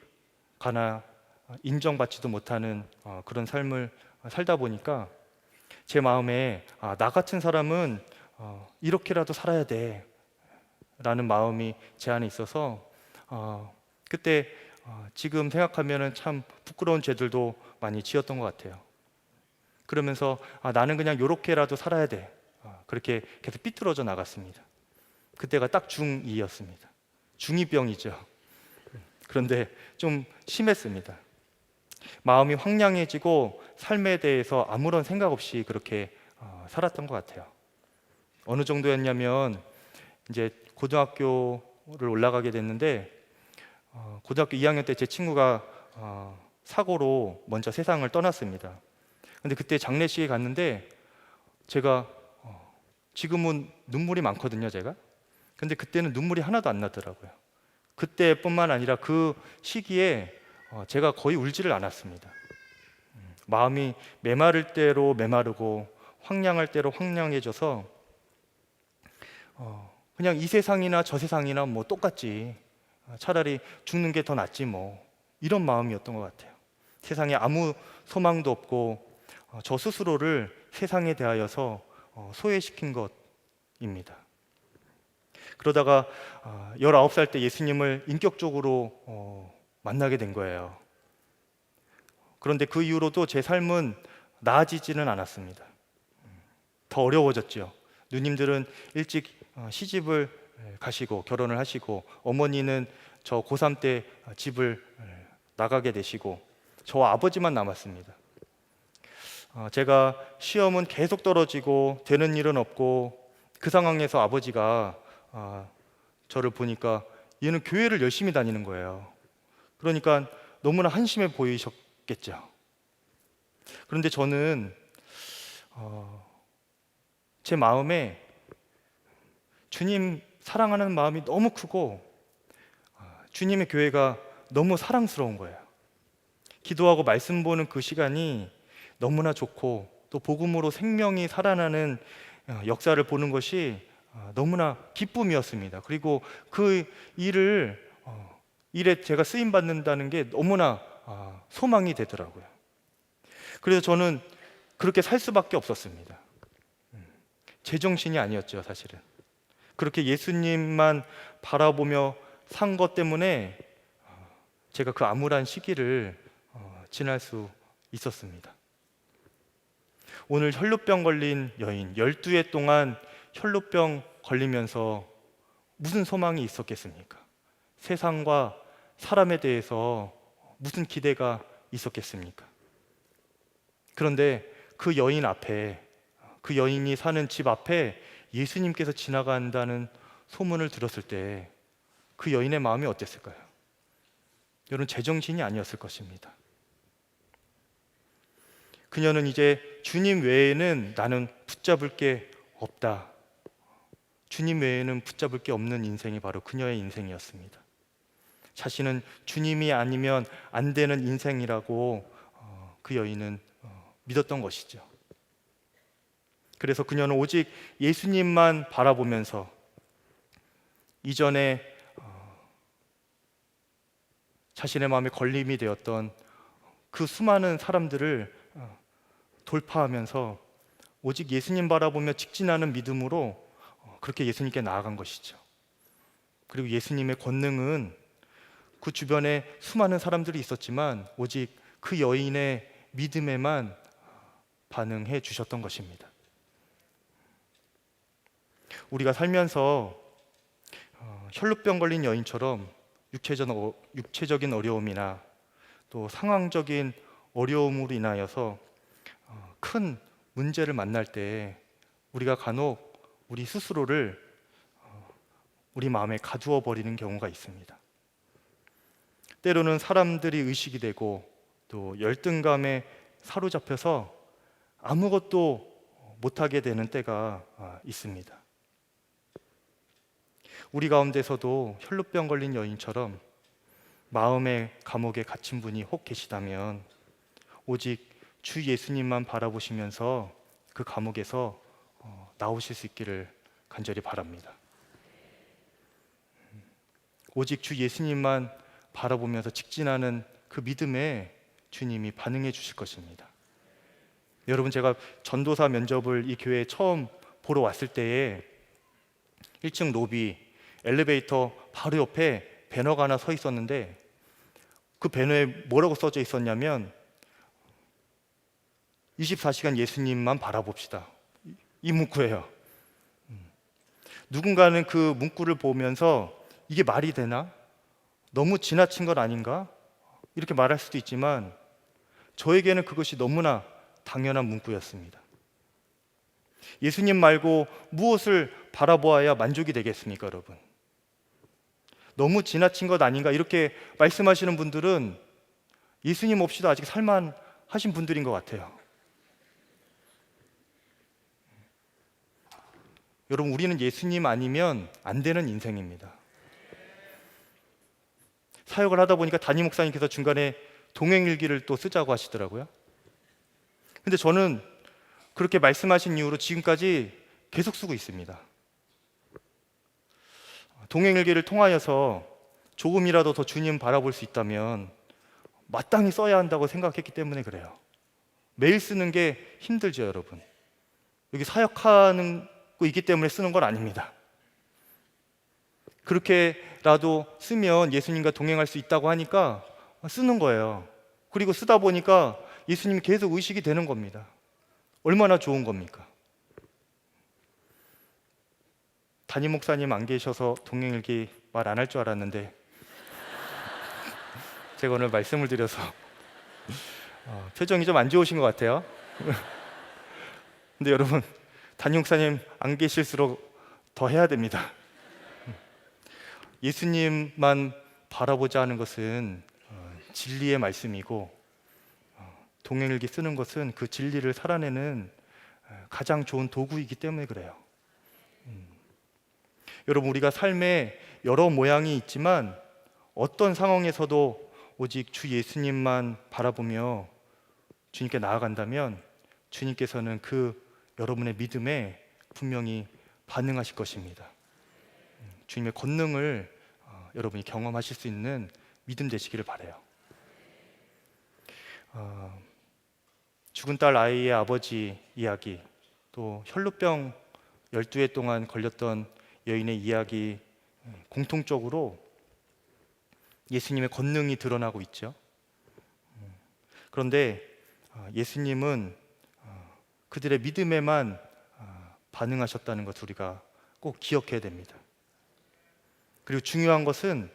가나 인정받지도 못하는 그런 삶을 살다 보니까 제 마음에 나 같은 사람은 이렇게라도 살아야 돼 라는 마음이 제 안에 있어서 그때 지금 생각하면 참 부끄러운 죄들도 많이 지었던 것 같아요. 그러면서 나는 그냥 이렇게라도 살아야 돼, 그렇게 계속 삐뚤어져 나갔습니다. 그때가 딱 중2였습니다. 중2병이죠. 그런데 좀 심했습니다. 마음이 황량해지고 삶에 대해서 아무런 생각 없이 그렇게 살았던 것 같아요. 어느 정도였냐면, 이제 고등학교를 올라가게 됐는데, 고등학교 2학년 때 제 친구가 사고로 먼저 세상을 떠났습니다. 근데 그때 장례식에 갔는데, 제가 지금은 눈물이 많거든요, 제가. 근데 그때는 눈물이 하나도 안 나더라고요. 그때뿐만 아니라 그 시기에 제가 거의 울지를 않았습니다. 마음이 메마를 대로 메마르고 황량할 대로 황량해져서 그냥 이 세상이나 저 세상이나 뭐 똑같지, 차라리 죽는 게 더 낫지 뭐, 이런 마음이었던 것 같아요. 세상에 아무 소망도 없고 저 스스로를 세상에 대하여서 소외시킨 것입니다. 그러다가 19살 때 예수님을 인격적으로 만나게 된 거예요. 그런데 그 이후로도 제 삶은 나아지지는 않았습니다. 더 어려워졌죠. 누님들은 일찍 시집을 가시고 결혼을 하시고, 어머니는 저 고3 때 집을 나가게 되시고, 저와 아버지만 남았습니다. 제가 시험은 계속 떨어지고 되는 일은 없고, 그 상황에서 아버지가 저를 보니까 얘는 교회를 열심히 다니는 거예요. 그러니까 너무나 한심해 보이셨겠죠. 그런데 저는 제 마음에 주님 사랑하는 마음이 너무 크고, 주님의 교회가 너무 사랑스러운 거예요. 기도하고 말씀 보는 그 시간이 너무나 좋고, 또 복음으로 생명이 살아나는 역사를 보는 것이 너무나 기쁨이었습니다. 그리고 그 일에 제가 쓰임 받는다는 게 너무나 소망이 되더라고요. 그래서 저는 그렇게 살 수밖에 없었습니다. 제정신이 아니었죠, 사실은. 그렇게 예수님만 바라보며 산 것 때문에 제가 그 암울한 시기를 지날 수 있었습니다. 오늘 혈루병 걸린 여인, 12해 동안 혈루병 걸리면서 무슨 소망이 있었겠습니까? 세상과 사람에 대해서 무슨 기대가 있었겠습니까? 그런데 그 여인 앞에, 그 여인이 사는 집 앞에 예수님께서 지나간다는 소문을 들었을 때 그 여인의 마음이 어땠을까요? 여러분, 제정신이 아니었을 것입니다. 그녀는 이제 주님 외에는 나는 붙잡을 게 없다. 주님 외에는 붙잡을 게 없는 인생이 바로 그녀의 인생이었습니다. 자신은 주님이 아니면 안 되는 인생이라고 그 여인은 믿었던 것이죠. 그래서 그녀는 오직 예수님만 바라보면서 이전에 자신의 마음에 걸림이 되었던 그 수많은 사람들을 돌파하면서 오직 예수님 바라보며 직진하는 믿음으로 그렇게 예수님께 나아간 것이죠. 그리고 예수님의 권능은 그 주변에 수많은 사람들이 있었지만 오직 그 여인의 믿음에만 반응해 주셨던 것입니다. 우리가 살면서 혈루병 걸린 여인처럼 육체적인 어려움이나 또 상황적인 어려움으로 인하여서 큰 문제를 만날 때 우리가 간혹 우리 스스로를 우리 마음에 가두어 버리는 경우가 있습니다. 때로는 사람들이 의식이 되고 또 열등감에 사로잡혀서 아무것도 못하게 되는 때가 있습니다. 우리 가운데서도 혈루병 걸린 여인처럼 마음의 감옥에 갇힌 분이 혹 계시다면 오직 주 예수님만 바라보시면서 그 감옥에서 나오실 수 있기를 간절히 바랍니다. 오직 주 예수님만 바라보면서 직진하는 그 믿음에 주님이 반응해 주실 것입니다. 여러분, 제가 전도사 면접을 이 교회에 처음 보러 왔을 때에 1층 로비 엘리베이터 바로 옆에 배너가 하나 서 있었는데 그 배너에 뭐라고 써져 있었냐면 24시간 예수님만 바라봅시다. 이 문구예요. 누군가는 그 문구를 보면서 이게 말이 되나? 너무 지나친 것 아닌가? 이렇게 말할 수도 있지만 저에게는 그것이 너무나 당연한 문구였습니다. 예수님 말고 무엇을 바라보아야 만족이 되겠습니까, 여러분? 너무 지나친 것 아닌가? 이렇게 말씀하시는 분들은 예수님 없이도 아직 살만하신 분들인 것 같아요. 여러분, 우리는 예수님 아니면 안 되는 인생입니다. 사역을 하다 보니까 담임 목사님께서 중간에 동행일기를 또 쓰자고 하시더라고요. 근데 저는 그렇게 말씀하신 이후로 지금까지 계속 쓰고 있습니다. 동행일기를 통하여서 조금이라도 더 주님 바라볼 수 있다면 마땅히 써야 한다고 생각했기 때문에 그래요. 매일 쓰는 게 힘들죠, 여러분. 여기 사역하는 거 있기 때문에 쓰는 건 아닙니다. 그렇게라도 쓰면 예수님과 동행할 수 있다고 하니까 쓰는 거예요. 그리고 쓰다 보니까 예수님이 계속 의식이 되는 겁니다. 얼마나 좋은 겁니까? 담임 목사님 안 계셔서 동행일기 말 안 할 줄 알았는데 제가 오늘 말씀을 드려서 표정이 좀 안 좋으신 것 같아요. 근데 여러분, 담임 목사님 안 계실수록 더 해야 됩니다. 예수님만 바라보자 하는 것은 진리의 말씀이고 동행일기 쓰는 것은 그 진리를 살아내는 가장 좋은 도구이기 때문에 그래요. 여러분, 우리가 삶에 여러 모양이 있지만 어떤 상황에서도 오직 주 예수님만 바라보며 주님께 나아간다면 주님께서는 그 여러분의 믿음에 분명히 반응하실 것입니다. 주님의 권능을 여러분이 경험하실 수 있는 믿음 되시기를 바라요. 죽은 딸 아이의 아버지 이야기, 또 혈루병 12해 동안 걸렸던 여인의 이야기, 공통적으로 예수님의 권능이 드러나고 있죠. 그런데 예수님은 그들의 믿음에만 반응하셨다는 것을 우리가 꼭 기억해야 됩니다. 그리고 중요한 것은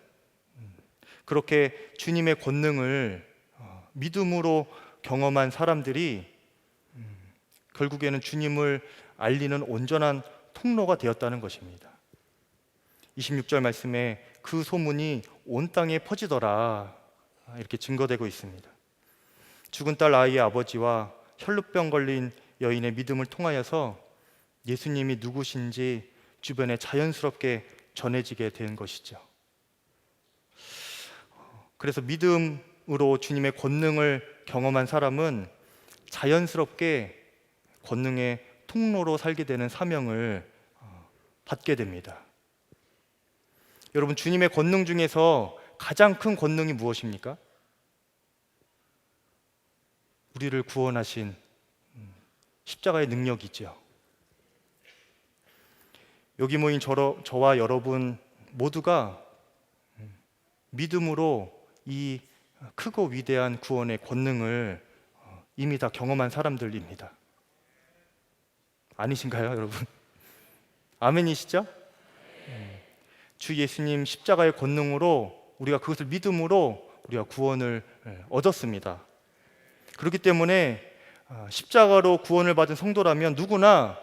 그렇게 주님의 권능을 믿음으로 경험한 사람들이 결국에는 주님을 알리는 온전한 통로가 되었다는 것입니다. 26절 말씀에 그 소문이 온 땅에 퍼지더라 이렇게 증거되고 있습니다. 죽은 딸 아이의 아버지와 혈루병 걸린 여인의 믿음을 통하여서 예수님이 누구신지 주변에 자연스럽게 전해지게 된 것이죠. 그래서 믿음으로 주님의 권능을 경험한 사람은 자연스럽게 권능의 통로로 살게 되는 사명을 받게 됩니다. 여러분, 주님의 권능 중에서 가장 큰 권능이 무엇입니까? 우리를 구원하신 십자가의 능력이죠. 여기 모인 저와 여러분 모두가 믿음으로 이 크고 위대한 구원의 권능을 이미 다 경험한 사람들입니다. 아니신가요, 여러분? 아멘이시죠? 주 예수님 십자가의 권능으로 우리가 그것을 믿음으로 우리가 구원을 얻었습니다. 그렇기 때문에 십자가로 구원을 받은 성도라면 누구나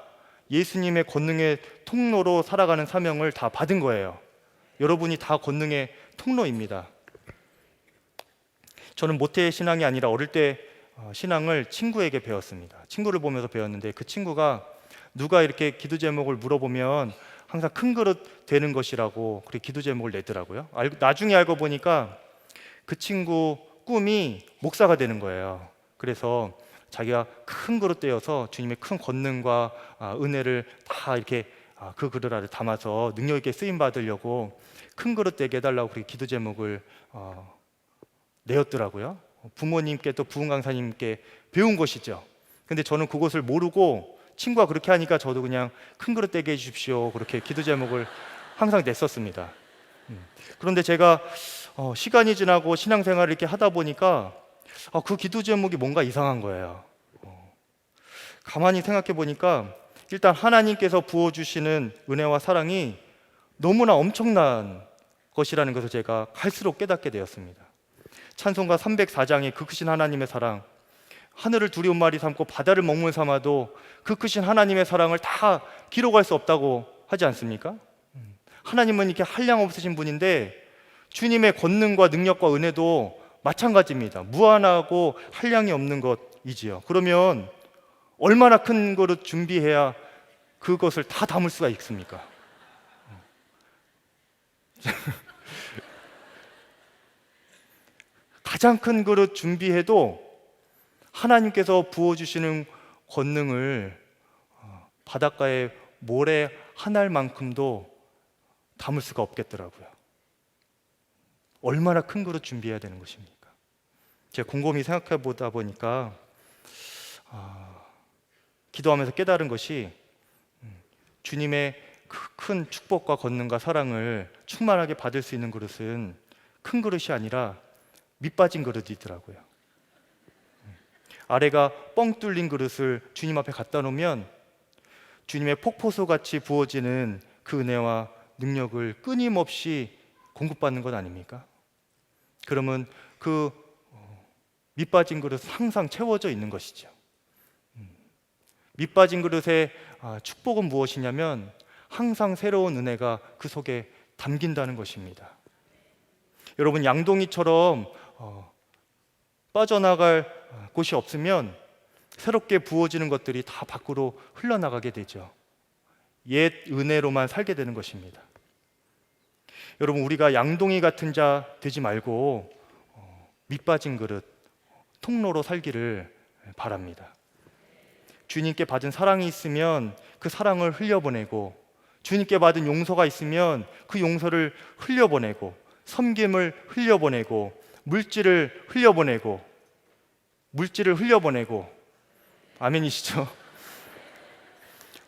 예수님의 권능의 통로로 살아가는 사명을 다 받은 거예요. 여러분이 다 권능의 통로입니다. 저는 모태 신앙이 아니라 어릴 때 신앙을 친구에게 배웠습니다. 친구를 보면서 배웠는데 그 친구가 누가 이렇게 기도 제목을 물어보면 항상 큰 그릇 되는 것이라고 그렇게 기도 제목을 내더라고요. 나중에 알고 보니까 그 친구 꿈이 목사가 되는 거예요. 그래서 자기가 큰 그릇 되어서 주님의 큰 권능과 은혜를 다 이렇게 그 그릇 안에 담아서 능력 있게 쓰임 받으려고 큰 그릇 되게 해달라고 그렇게 기도 제목을 내었더라고요. 부모님께 또 부흥 강사님께 배운 것이죠. 근데 저는 그것을 모르고 친구가 그렇게 하니까 저도 그냥 큰 그릇 되게 해주십시오 그렇게 기도 제목을 항상 냈었습니다. 그런데 제가 시간이 지나고 신앙생활을 이렇게 하다 보니까 그 기도 제목이 뭔가 이상한 거예요. 가만히 생각해 보니까 일단 하나님께서 부어주시는 은혜와 사랑이 너무나 엄청난 것이라는 것을 제가 갈수록 깨닫게 되었습니다. 찬송가 304장에 그 크신 하나님의 사랑, 하늘을 두리온 말이 삼고 바다를 먹물 삼아도 그 크신 하나님의 사랑을 다 기록할 수 없다고 하지 않습니까? 하나님은 이렇게 한량 없으신 분인데 주님의 권능과 능력과 은혜도 마찬가지입니다. 무한하고 한량이 없는 것이지요. 그러면 얼마나 큰 그릇 준비해야 그것을 다 담을 수가 있습니까? 가장 큰 그릇 준비해도 하나님께서 부어주시는 권능을 바닷가의 모래 한 알만큼도 담을 수가 없겠더라고요. 얼마나 큰 그릇 준비해야 되는 것입니까? 제가 곰곰이 생각해 보다 보니까 기도하면서 깨달은 것이 주님의 큰 축복과 권능과 사랑을 충만하게 받을 수 있는 그릇은 큰 그릇이 아니라 밑빠진 그릇이더라고요. 아래가 뻥 뚫린 그릇을 주님 앞에 갖다 놓으면 주님의 폭포수같이 부어지는 그 은혜와 능력을 끊임없이 공급받는 것 아닙니까? 그러면 그 밑빠진 그릇은 항상 채워져 있는 것이죠. 밑빠진 그릇의 축복은 무엇이냐면 항상 새로운 은혜가 그 속에 담긴다는 것입니다. 여러분, 양동이처럼 빠져나갈 곳이 없으면 새롭게 부어지는 것들이 다 밖으로 흘러나가게 되죠. 옛 은혜로만 살게 되는 것입니다. 여러분, 우리가 양동이 같은 자 되지 말고 밑빠진 그릇, 통로로 살기를 바랍니다. 주님께 받은 사랑이 있으면 그 사랑을 흘려보내고, 주님께 받은 용서가 있으면 그 용서를 흘려보내고, 섬김을 흘려보내고, 물질을 흘려보내고, 아멘이시죠?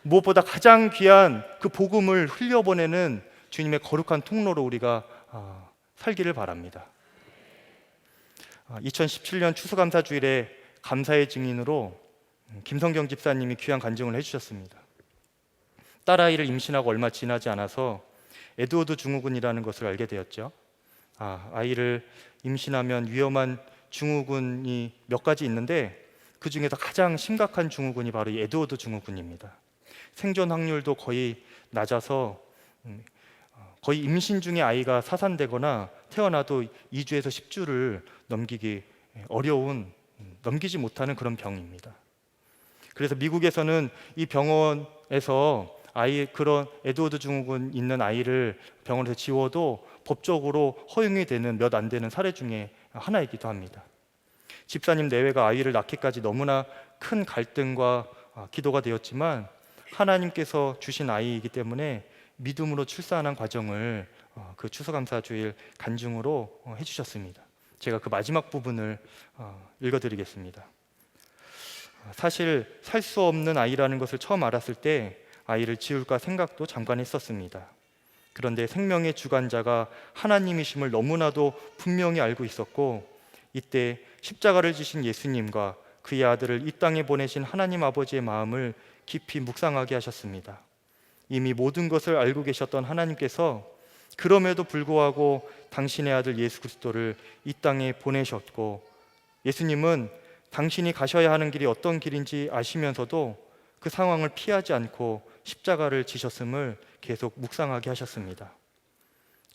무엇보다 가장 귀한 그 복음을 흘려보내는 주님의 거룩한 통로로 우리가 살기를 바랍니다. 2017년 추수감사주일에 감사의 증인으로 김성경 집사님이 귀한 간증을 해주셨습니다. 딸아이를 임신하고 얼마 지나지 않아서 에드워드 증후군이라는 것을 알게 되었죠. 아이를 임신하면 위험한 증후군이 몇 가지 있는데 그 중에서 가장 심각한 증후군이 바로 이 에드워드 증후군입니다. 생존 확률도 거의 낮아서 거의 임신 중에 아이가 사산되거나 태어나도 2주에서 10주를 넘기기 어려운, 넘기지 못하는 그런 병입니다. 그래서 미국에서는 이 병원에서 그런 에드워드 증후군 있는 아이를 병원에서 지워도 법적으로 허용이 되는 몇 안 되는 사례 중에 하나이기도 합니다. 집사님 내외가 아이를 낳기까지 너무나 큰 갈등과 기도가 되었지만 하나님께서 주신 아이이기 때문에 믿음으로 출산한 과정을 그 추수감사주일 간증으로 해주셨습니다. 제가 그 마지막 부분을 읽어드리겠습니다. 사실 살 수 없는 아이라는 것을 처음 알았을 때 아이를 지울까 생각도 잠깐 했었습니다. 그런데 생명의 주관자가 하나님이심을 너무나도 분명히 알고 있었고, 이때 십자가를 지신 예수님과 그의 아들을 이 땅에 보내신 하나님 아버지의 마음을 깊이 묵상하게 하셨습니다. 이미 모든 것을 알고 계셨던 하나님께서 그럼에도 불구하고 당신의 아들 예수 그리스도를 이 땅에 보내셨고, 예수님은 당신이 가셔야 하는 길이 어떤 길인지 아시면서도 그 상황을 피하지 않고 십자가를 지셨음을 계속 묵상하게 하셨습니다.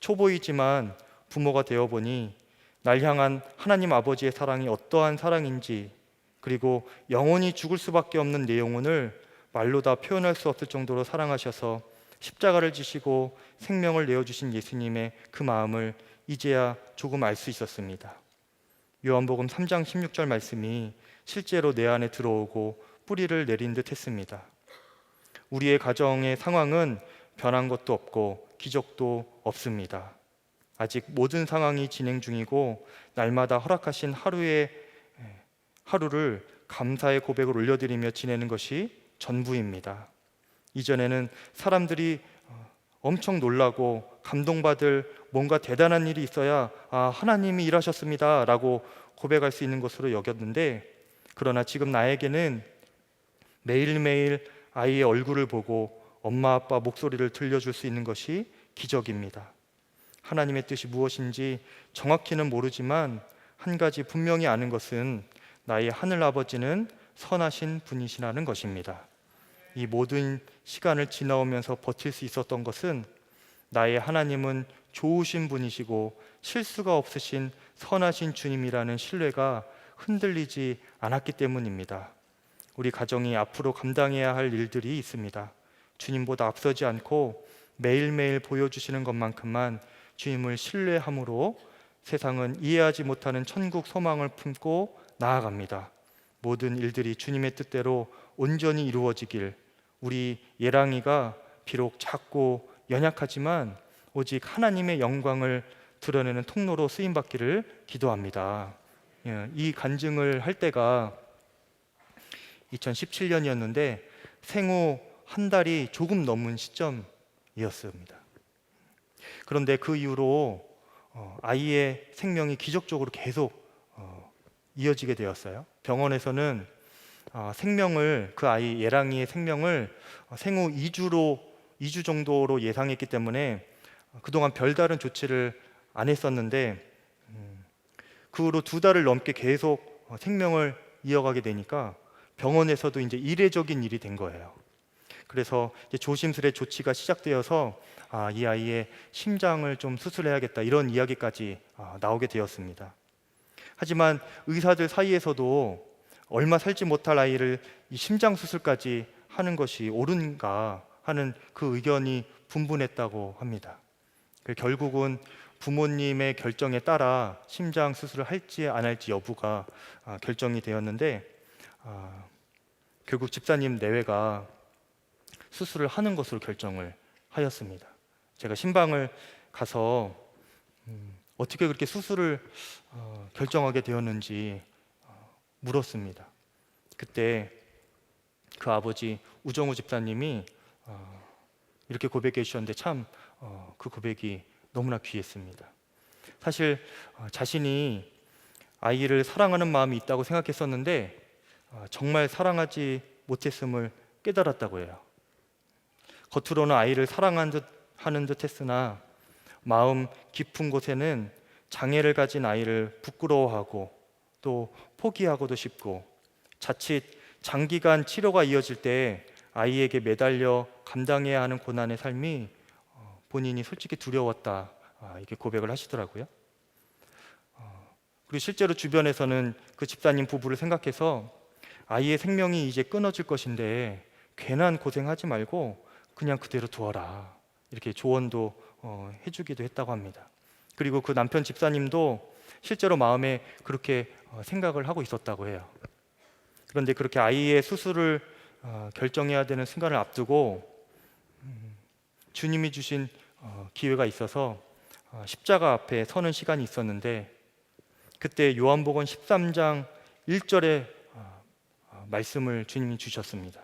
초보이지만 부모가 되어보니 날 향한 하나님 아버지의 사랑이 어떠한 사랑인지, 그리고 영원히 죽을 수밖에 없는 내 영혼을 말로 다 표현할 수 없을 정도로 사랑하셔서 십자가를 지시고 생명을 내어주신 예수님의 그 마음을 이제야 조금 알 수 있었습니다. 요한복음 3장 16절 말씀이 실제로 내 안에 들어오고 뿌리를 내린 듯 했습니다. 우리의 가정의 상황은 변한 것도 없고 기적도 없습니다. 아직 모든 상황이 진행 중이고 날마다 허락하신 하루를 감사의 고백을 올려드리며 지내는 것이 전부입니다. 이전에는 사람들이 엄청 놀라고 감동받을 뭔가 대단한 일이 있어야 하나님이 일하셨습니다 라고 고백할 수 있는 것으로 여겼는데, 그러나 지금 나에게는 매일매일 아이의 얼굴을 보고 엄마 아빠 목소리를 들려줄 수 있는 것이 기적입니다. 하나님의 뜻이 무엇인지 정확히는 모르지만 한 가지 분명히 아는 것은 나의 하늘 아버지는 선하신 분이시라는 것입니다. 이 모든 시간을 지나오면서 버틸 수 있었던 것은 나의 하나님은 좋으신 분이시고 실수가 없으신 선하신 주님이라는 신뢰가 흔들리지 않았기 때문입니다. 우리 가정이 앞으로 감당해야 할 일들이 있습니다. 주님보다 앞서지 않고 매일매일 보여주시는 것만큼만 주님을 신뢰함으로 세상은 이해하지 못하는 천국 소망을 품고 나아갑니다. 모든 일들이 주님의 뜻대로 온전히 이루어지길, 우리 예랑이가 비록 작고 연약하지만 오직 하나님의 영광을 드러내는 통로로 쓰임받기를 기도합니다. 이 간증을 할 때가 2017년이었는데 생후 한 달이 조금 넘은 시점이었습니다. 그런데 그 이후로 아이의 생명이 기적적으로 계속 이어지게 되었어요. 병원에서는 그 아이 예랑이의 생명을 생후 2주 정도로 예상했기 때문에 그동안 별다른 조치를 안 했었는데, 그 후로 2달을 넘게 계속 생명을 이어가게 되니까 병원에서도 이제 이례적인 일이 된 거예요. 그래서 이제 조심스레 조치가 시작되어서 이 아이의 심장을 좀 수술해야겠다, 이런 이야기까지 나오게 되었습니다. 하지만 의사들 사이에서도 얼마 살지 못할 아이를 이 심장 수술까지 하는 것이 옳은가 하는 그 의견이 분분했다고 합니다. 결국은 부모님의 결정에 따라 심장 수술을 할지 안 할지 여부가 결정이 되었는데, 결국 집사님 내외가 수술을 하는 것으로 결정을 하였습니다. 제가 신방을 가서 어떻게 그렇게 수술을 결정하게 되었는지 물었습니다. 그때 그 아버지 우정우 집사님이 이렇게 고백해 주셨는데 참 그 고백이 너무나 귀했습니다. 사실 자신이 아이를 사랑하는 마음이 있다고 생각했었는데 정말 사랑하지 못했음을 깨달았다고 해요. 겉으로는 아이를 사랑하는 듯 했으나 마음 깊은 곳에는 장애를 가진 아이를 부끄러워하고 또 포기하고도 싶고, 자칫 장기간 치료가 이어질 때 아이에게 매달려 감당해야 하는 고난의 삶이 본인이 솔직히 두려웠다, 이렇게 고백을 하시더라고요. 그리고 실제로 주변에서는 그 집사님 부부를 생각해서 아이의 생명이 이제 끊어질 것인데 괜한 고생하지 말고 그냥 그대로 두어라, 이렇게 조언도 해주기도 했다고 합니다. 그리고 그 남편 집사님도 실제로 마음에 그렇게 생각을 하고 있었다고 해요. 그런데 그렇게 아이의 수술을 결정해야 되는 순간을 앞두고 주님이 주신 기회가 있어서 십자가 앞에 서는 시간이 있었는데, 그때 요한복음 13장 1절에 말씀을 주님이 주셨습니다.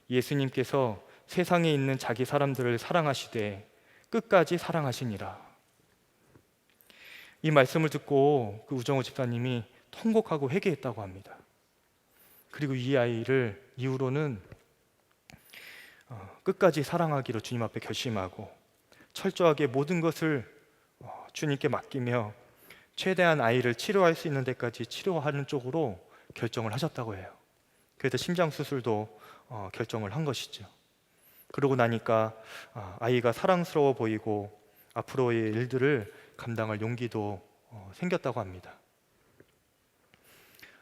예수님께서 세상에 있는 자기 사람들을 사랑하시되 끝까지 사랑하시니라. 이 말씀을 듣고 그 우정호 집사님이 통곡하고 회개했다고 합니다. 그리고 이 아이를 이후로는 끝까지 사랑하기로 주님 앞에 결심하고 철저하게 모든 것을 주님께 맡기며 최대한 아이를 치료할 수 있는 데까지 치료하는 쪽으로 결정을 하셨다고 해요. 그래서 심장 수술도 결정을 한 것이죠. 그러고 나니까 아이가 사랑스러워 보이고 앞으로의 일들을 감당할 용기도 생겼다고 합니다.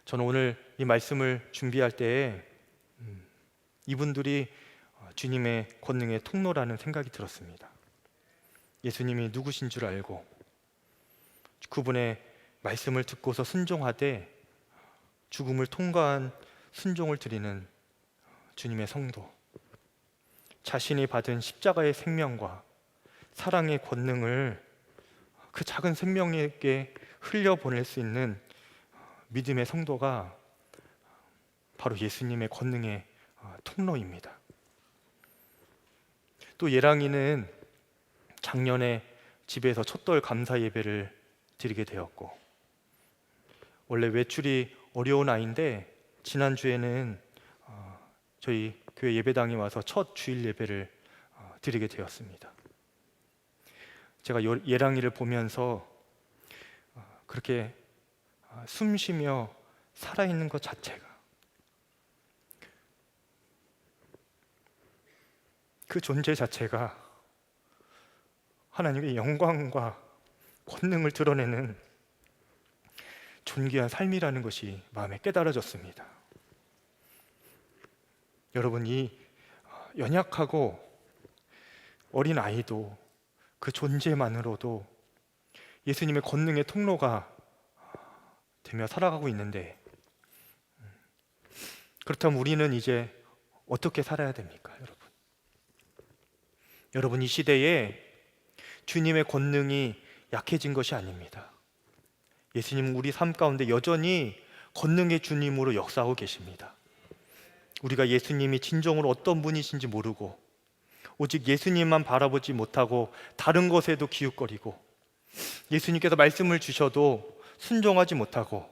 저는 오늘 이 말씀을 준비할 때에 이분들이 주님의 권능의 통로라는 생각이 들었습니다. 예수님이 누구신 줄 알고 그분의 말씀을 듣고서 순종하되 죽음을 통과한 순종을 드리는 주님의 성도, 자신이 받은 십자가의 생명과 사랑의 권능을 그 작은 생명에게 흘려보낼 수 있는 믿음의 성도가 바로 예수님의 권능의 통로입니다. 또 예랑이는 작년에 집에서 첫돌 감사 예배를 드리게 되었고, 원래 외출이 어려운 아이인데 지난주에는 저희 교회 예배당에 와서 첫 주일 예배를 드리게 되었습니다. 제가 예랑이를 보면서 그렇게 숨쉬며 살아있는 것 자체가, 그 존재 자체가 하나님의 영광과 권능을 드러내는 존귀한 삶이라는 것이 마음에 깨달아졌습니다. 여러분, 이 연약하고 어린 아이도 그 존재만으로도 예수님의 권능의 통로가 되며 살아가고 있는데, 그렇다면 우리는 이제 어떻게 살아야 됩니까, 여러분? 여러분, 이 시대에 주님의 권능이 약해진 것이 아닙니다. 예수님은 우리 삶 가운데 여전히 권능의 주님으로 역사하고 계십니다. 우리가 예수님이 진정으로 어떤 분이신지 모르고 오직 예수님만 바라보지 못하고 다른 것에도 기웃거리고, 예수님께서 말씀을 주셔도 순종하지 못하고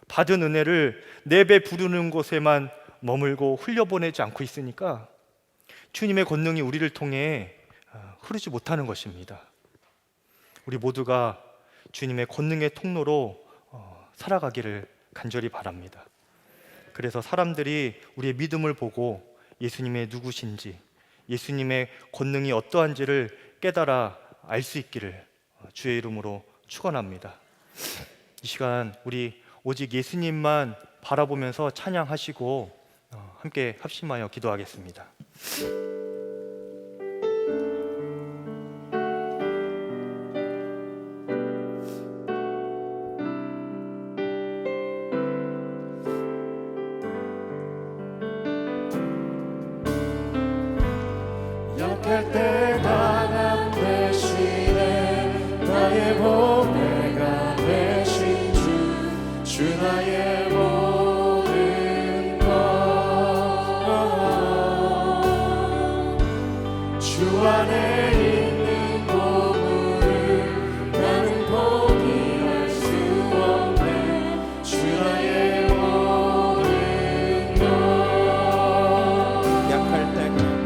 받은 은혜를 4배 부르는 곳에만 머물고 흘려보내지 않고 있으니까 주님의 권능이 우리를 통해 흐르지 못하는 것입니다. 우리 모두가 주님의 권능의 통로로 살아가기를 간절히 바랍니다. 그래서 사람들이 우리의 믿음을 보고 예수님의 누구신지, 예수님의 권능이 어떠한지를 깨달아 알 수 있기를 주의 이름으로 축원합니다. 이 시간 우리 오직 예수님만 바라보면서 찬양하시고 함께 합심하여 기도하겠습니다. 약할 때 강한 대신에 나의 보배가 되신 주 나의 모든 것, 주 안에 있는 보물을 나는 포기할 수 없네. 주 나의 모든 것, 약할 때가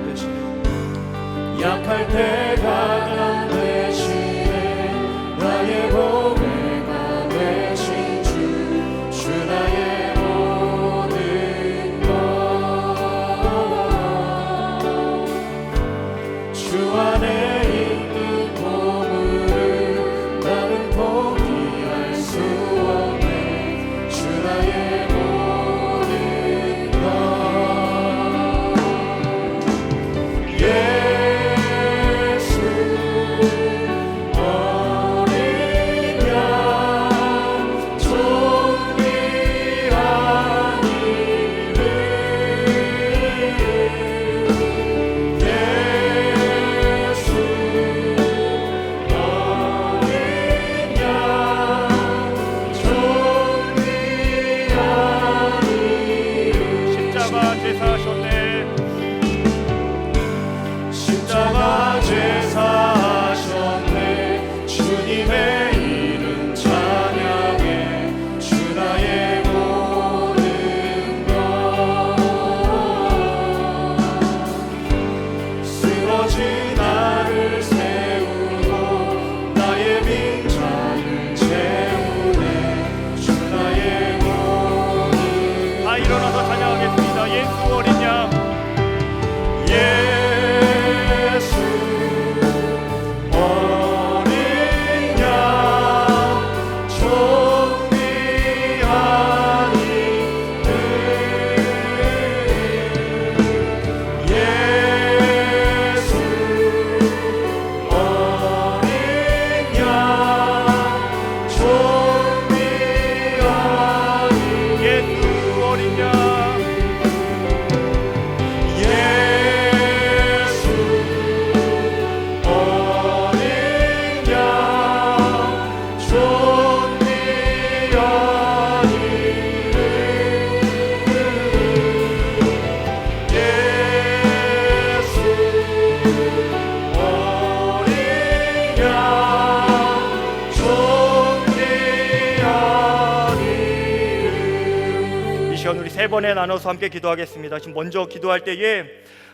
시간 우리 세 번에 나눠서 함께 기도하겠습니다. 지금 먼저 기도할 때에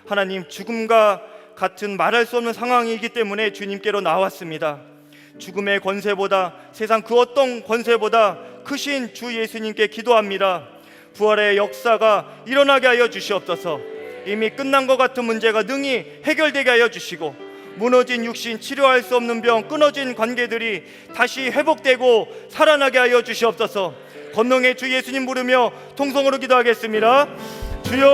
하나님, 죽음과 같은 말할 수 없는 상황이기 때문에 주님께로 나왔습니다. 죽음의 권세보다, 세상 그 어떤 권세보다 크신 주 예수님께 기도합니다. 부활의 역사가 일어나게 하여 주시옵소서. 이미 끝난 것 같은 문제가 능히 해결되게 하여 주시고, 무너진 육신, 치료할 수 없는 병, 끊어진 관계들이 다시 회복되고 살아나게 하여 주시옵소서. 권능의 주 예수님 부르며 통성으로 기도하겠습니다. 주여,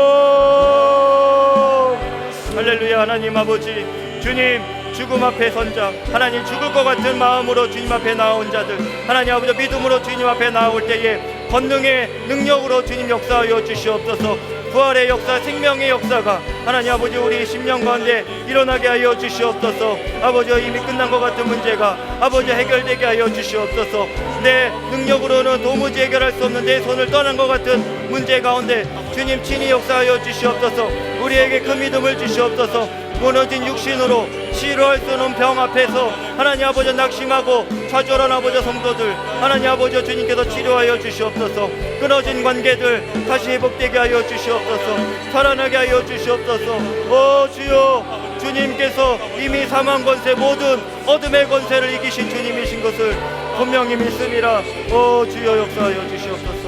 할렐루야. 하나님 아버지, 주님, 죽음 앞에 선 자, 하나님, 죽을 것 같은 마음으로 주님 앞에 나온 자들, 하나님 아버지, 믿음으로 주님 앞에 나올 때에 권능의 능력으로 주님 역사하여 주시옵소서. 부활의 역사, 생명의 역사가 하나님 아버지 우리 심령 가운데 일어나게 하여 주시옵소서. 아버지, 이미 끝난 것 같은 문제가 아버지 해결되게 하여 주시옵소서. 내 능력으로는 도무지 해결할 수 없는 내 손을 떠난 것 같은 문제 가운데 주님 친히 역사하여 주시옵소서. 우리에게 그 믿음을 주시옵소서. 무너진 육신으로 치료할 수 없는 병 앞에서 하나님 아버지 낙심하고 좌절한 아버지 성도들, 하나님 아버지 주님께서 치료하여 주시옵소서. 끊어진 관계들 다시 회복되게 하여 주시옵소서. 살아나게 하여 주시옵소서. 주여, 주님께서 이미 사망 권세, 모든 어둠의 권세를 이기신 주님이신 것을 분명히 믿습니다. 주여 역사하여 주시옵소서.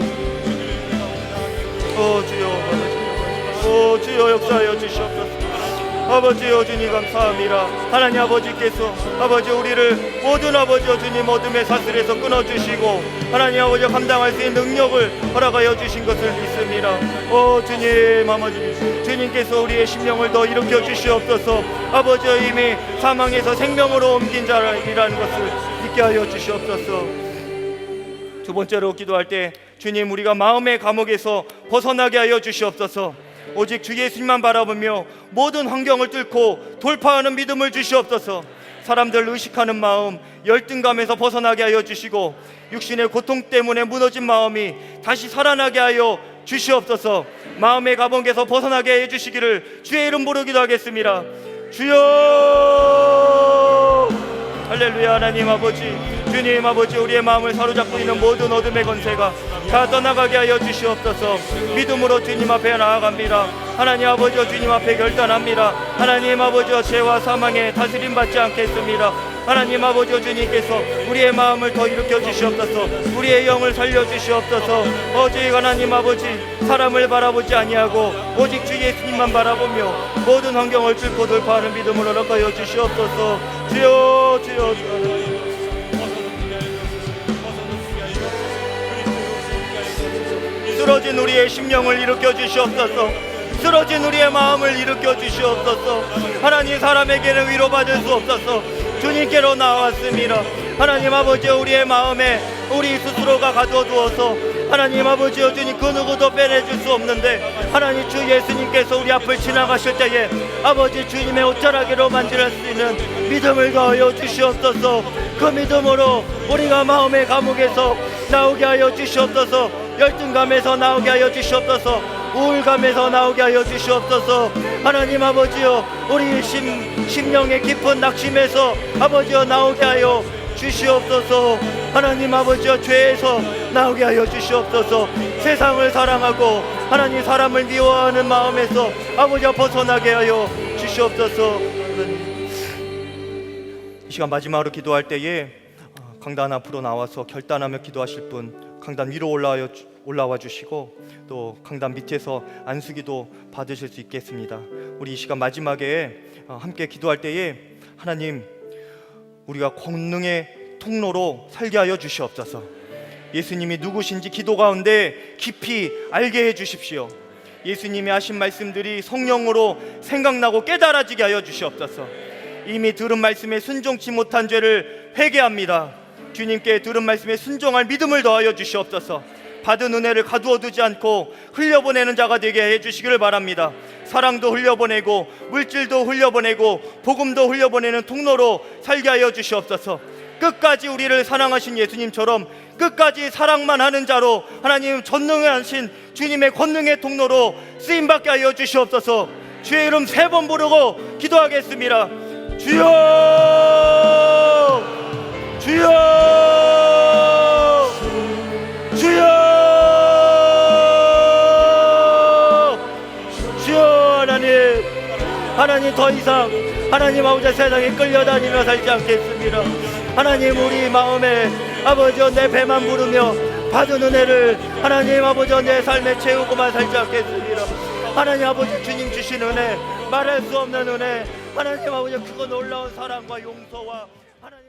주여, 주여 역사하여 주시옵소서. 아버지여, 주님 감사합니다. 하나님 아버지께서 아버지 우리를 모든 아버지여 주님 어둠의 사슬에서 끊어주시고 하나님 아버지 감당할 수 있는 능력을 허락하여 주신 것을 믿습니다. 주님 아버지, 주님께서 우리의 심령을 더 일으켜 주시옵소서. 아버지여, 이미 사망에서 생명으로 옮긴 자라는 것을 믿게 하여 주시옵소서. 두 번째로 기도할 때 주님, 우리가 마음의 감옥에서 벗어나게 하여 주시옵소서. 오직 주 예수님만 바라보며 모든 환경을 뚫고 돌파하는 믿음을 주시옵소서. 사람들 의식하는 마음, 열등감에서 벗어나게 하여 주시고 육신의 고통 때문에 무너진 마음이 다시 살아나게 하여 주시옵소서. 마음의 감옥에서 벗어나게 해주시기를 주의 이름 부르 기도하겠습니다. 주여, 할렐루야. 하나님 아버지, 주님 아버지, 우리의 마음을 사로잡고 있는 모든 어둠의 권세가 다 떠나가게 하여 주시옵소서. 믿음으로 주님 앞에 나아갑니다. 하나님 아버지, 주님 앞에 결단합니다. 하나님 아버지, 죄와 사망에 다스림 받지 않겠습니다. 하나님 아버지, 주님께서 우리의 마음을 더 일으켜 주시옵소서. 우리의 영을 살려 주시옵소서. 오직 하나님 아버지, 사람을 바라보지 아니하고 오직 주 예수님만 바라보며 모든 환경을 뚫고 돌파하는 믿음으로 허락하여 주시옵소서. 주여, 주여, 주여. 쓰러진 우리의 심령을 일으켜 주시옵소서. 쓰러진 우리의 마음을 일으켜 주시옵소서. 하나님, 사람에게는 위로받을 수 없어서 주님께로 나왔습니다. 하나님 아버지, 우리의 마음에 우리 스스로가 가둬두어서 하나님 아버지, 주님 그 누구도 빼내줄 수 없는데 하나님 주 예수님께서 우리 앞을 지나가실 때에 아버지 주님의 옷자락으로 만질 수 있는 믿음을 더하여 주시옵소서. 그 믿음으로 우리가 마음의 감옥에서 나오게 하여 주시옵소서. 열등감에서 나오게 하여 주시옵소서. 우울감에서 나오게 하여 주시옵소서. 하나님 아버지여, 우리 심령의 깊은 낙심에서 아버지여 나오게 하여 주시옵소서. 하나님 아버지여, 죄에서 나오게 하여 주시옵소서. 세상을 사랑하고 하나님 사람을 미워하는 마음에서 아버지여 벗어나게 하여 주시옵소서. 이 시간 마지막으로 기도할 때에 강단 앞으로 나와서 결단하며 기도하실 분 강단 위로 올라와 주시고 또 강단 밑에서 안수기도 받으실 수 있겠습니다. 우리 이 시간 마지막에 함께 기도할 때에 하나님, 우리가 권능의 통로로 살게 하여 주시옵소서. 예수님이 누구신지 기도 가운데 깊이 알게 해 주십시오. 예수님이 하신 말씀들이 성령으로 생각나고 깨달아지게 하여 주시옵소서. 이미 들은 말씀에 순종치 못한 죄를 회개합니다. 주님께 들은 말씀에 순종할 믿음을 더하여 주시옵소서. 받은 은혜를 가두어두지 않고 흘려보내는 자가 되게 해주시기를 바랍니다. 사랑도 흘려보내고 물질도 흘려보내고 복음도 흘려보내는 통로로 살게 하여 주시옵소서. 끝까지 우리를 사랑하신 예수님처럼 끝까지 사랑만 하는 자로 하나님 전능하신 주님의 권능의 통로로 쓰임받게 하여 주시옵소서. 주의 이름 3번 부르고 기도하겠습니다. 주여, 주여, 주여. 하나님 더 이상 하나님 아버지 세상에 끌려다니며 살지 않겠습니다. 하나님 우리 마음에 아버지 내 배만 부르며 받은 은혜를 하나님 아버지 내 삶에 채우고만 살지 않겠습니다. 하나님 아버지 주님 주신 은혜 말할 수 없는 은혜 하나님 아버지 그거 놀라운 사랑과 용서와 하나님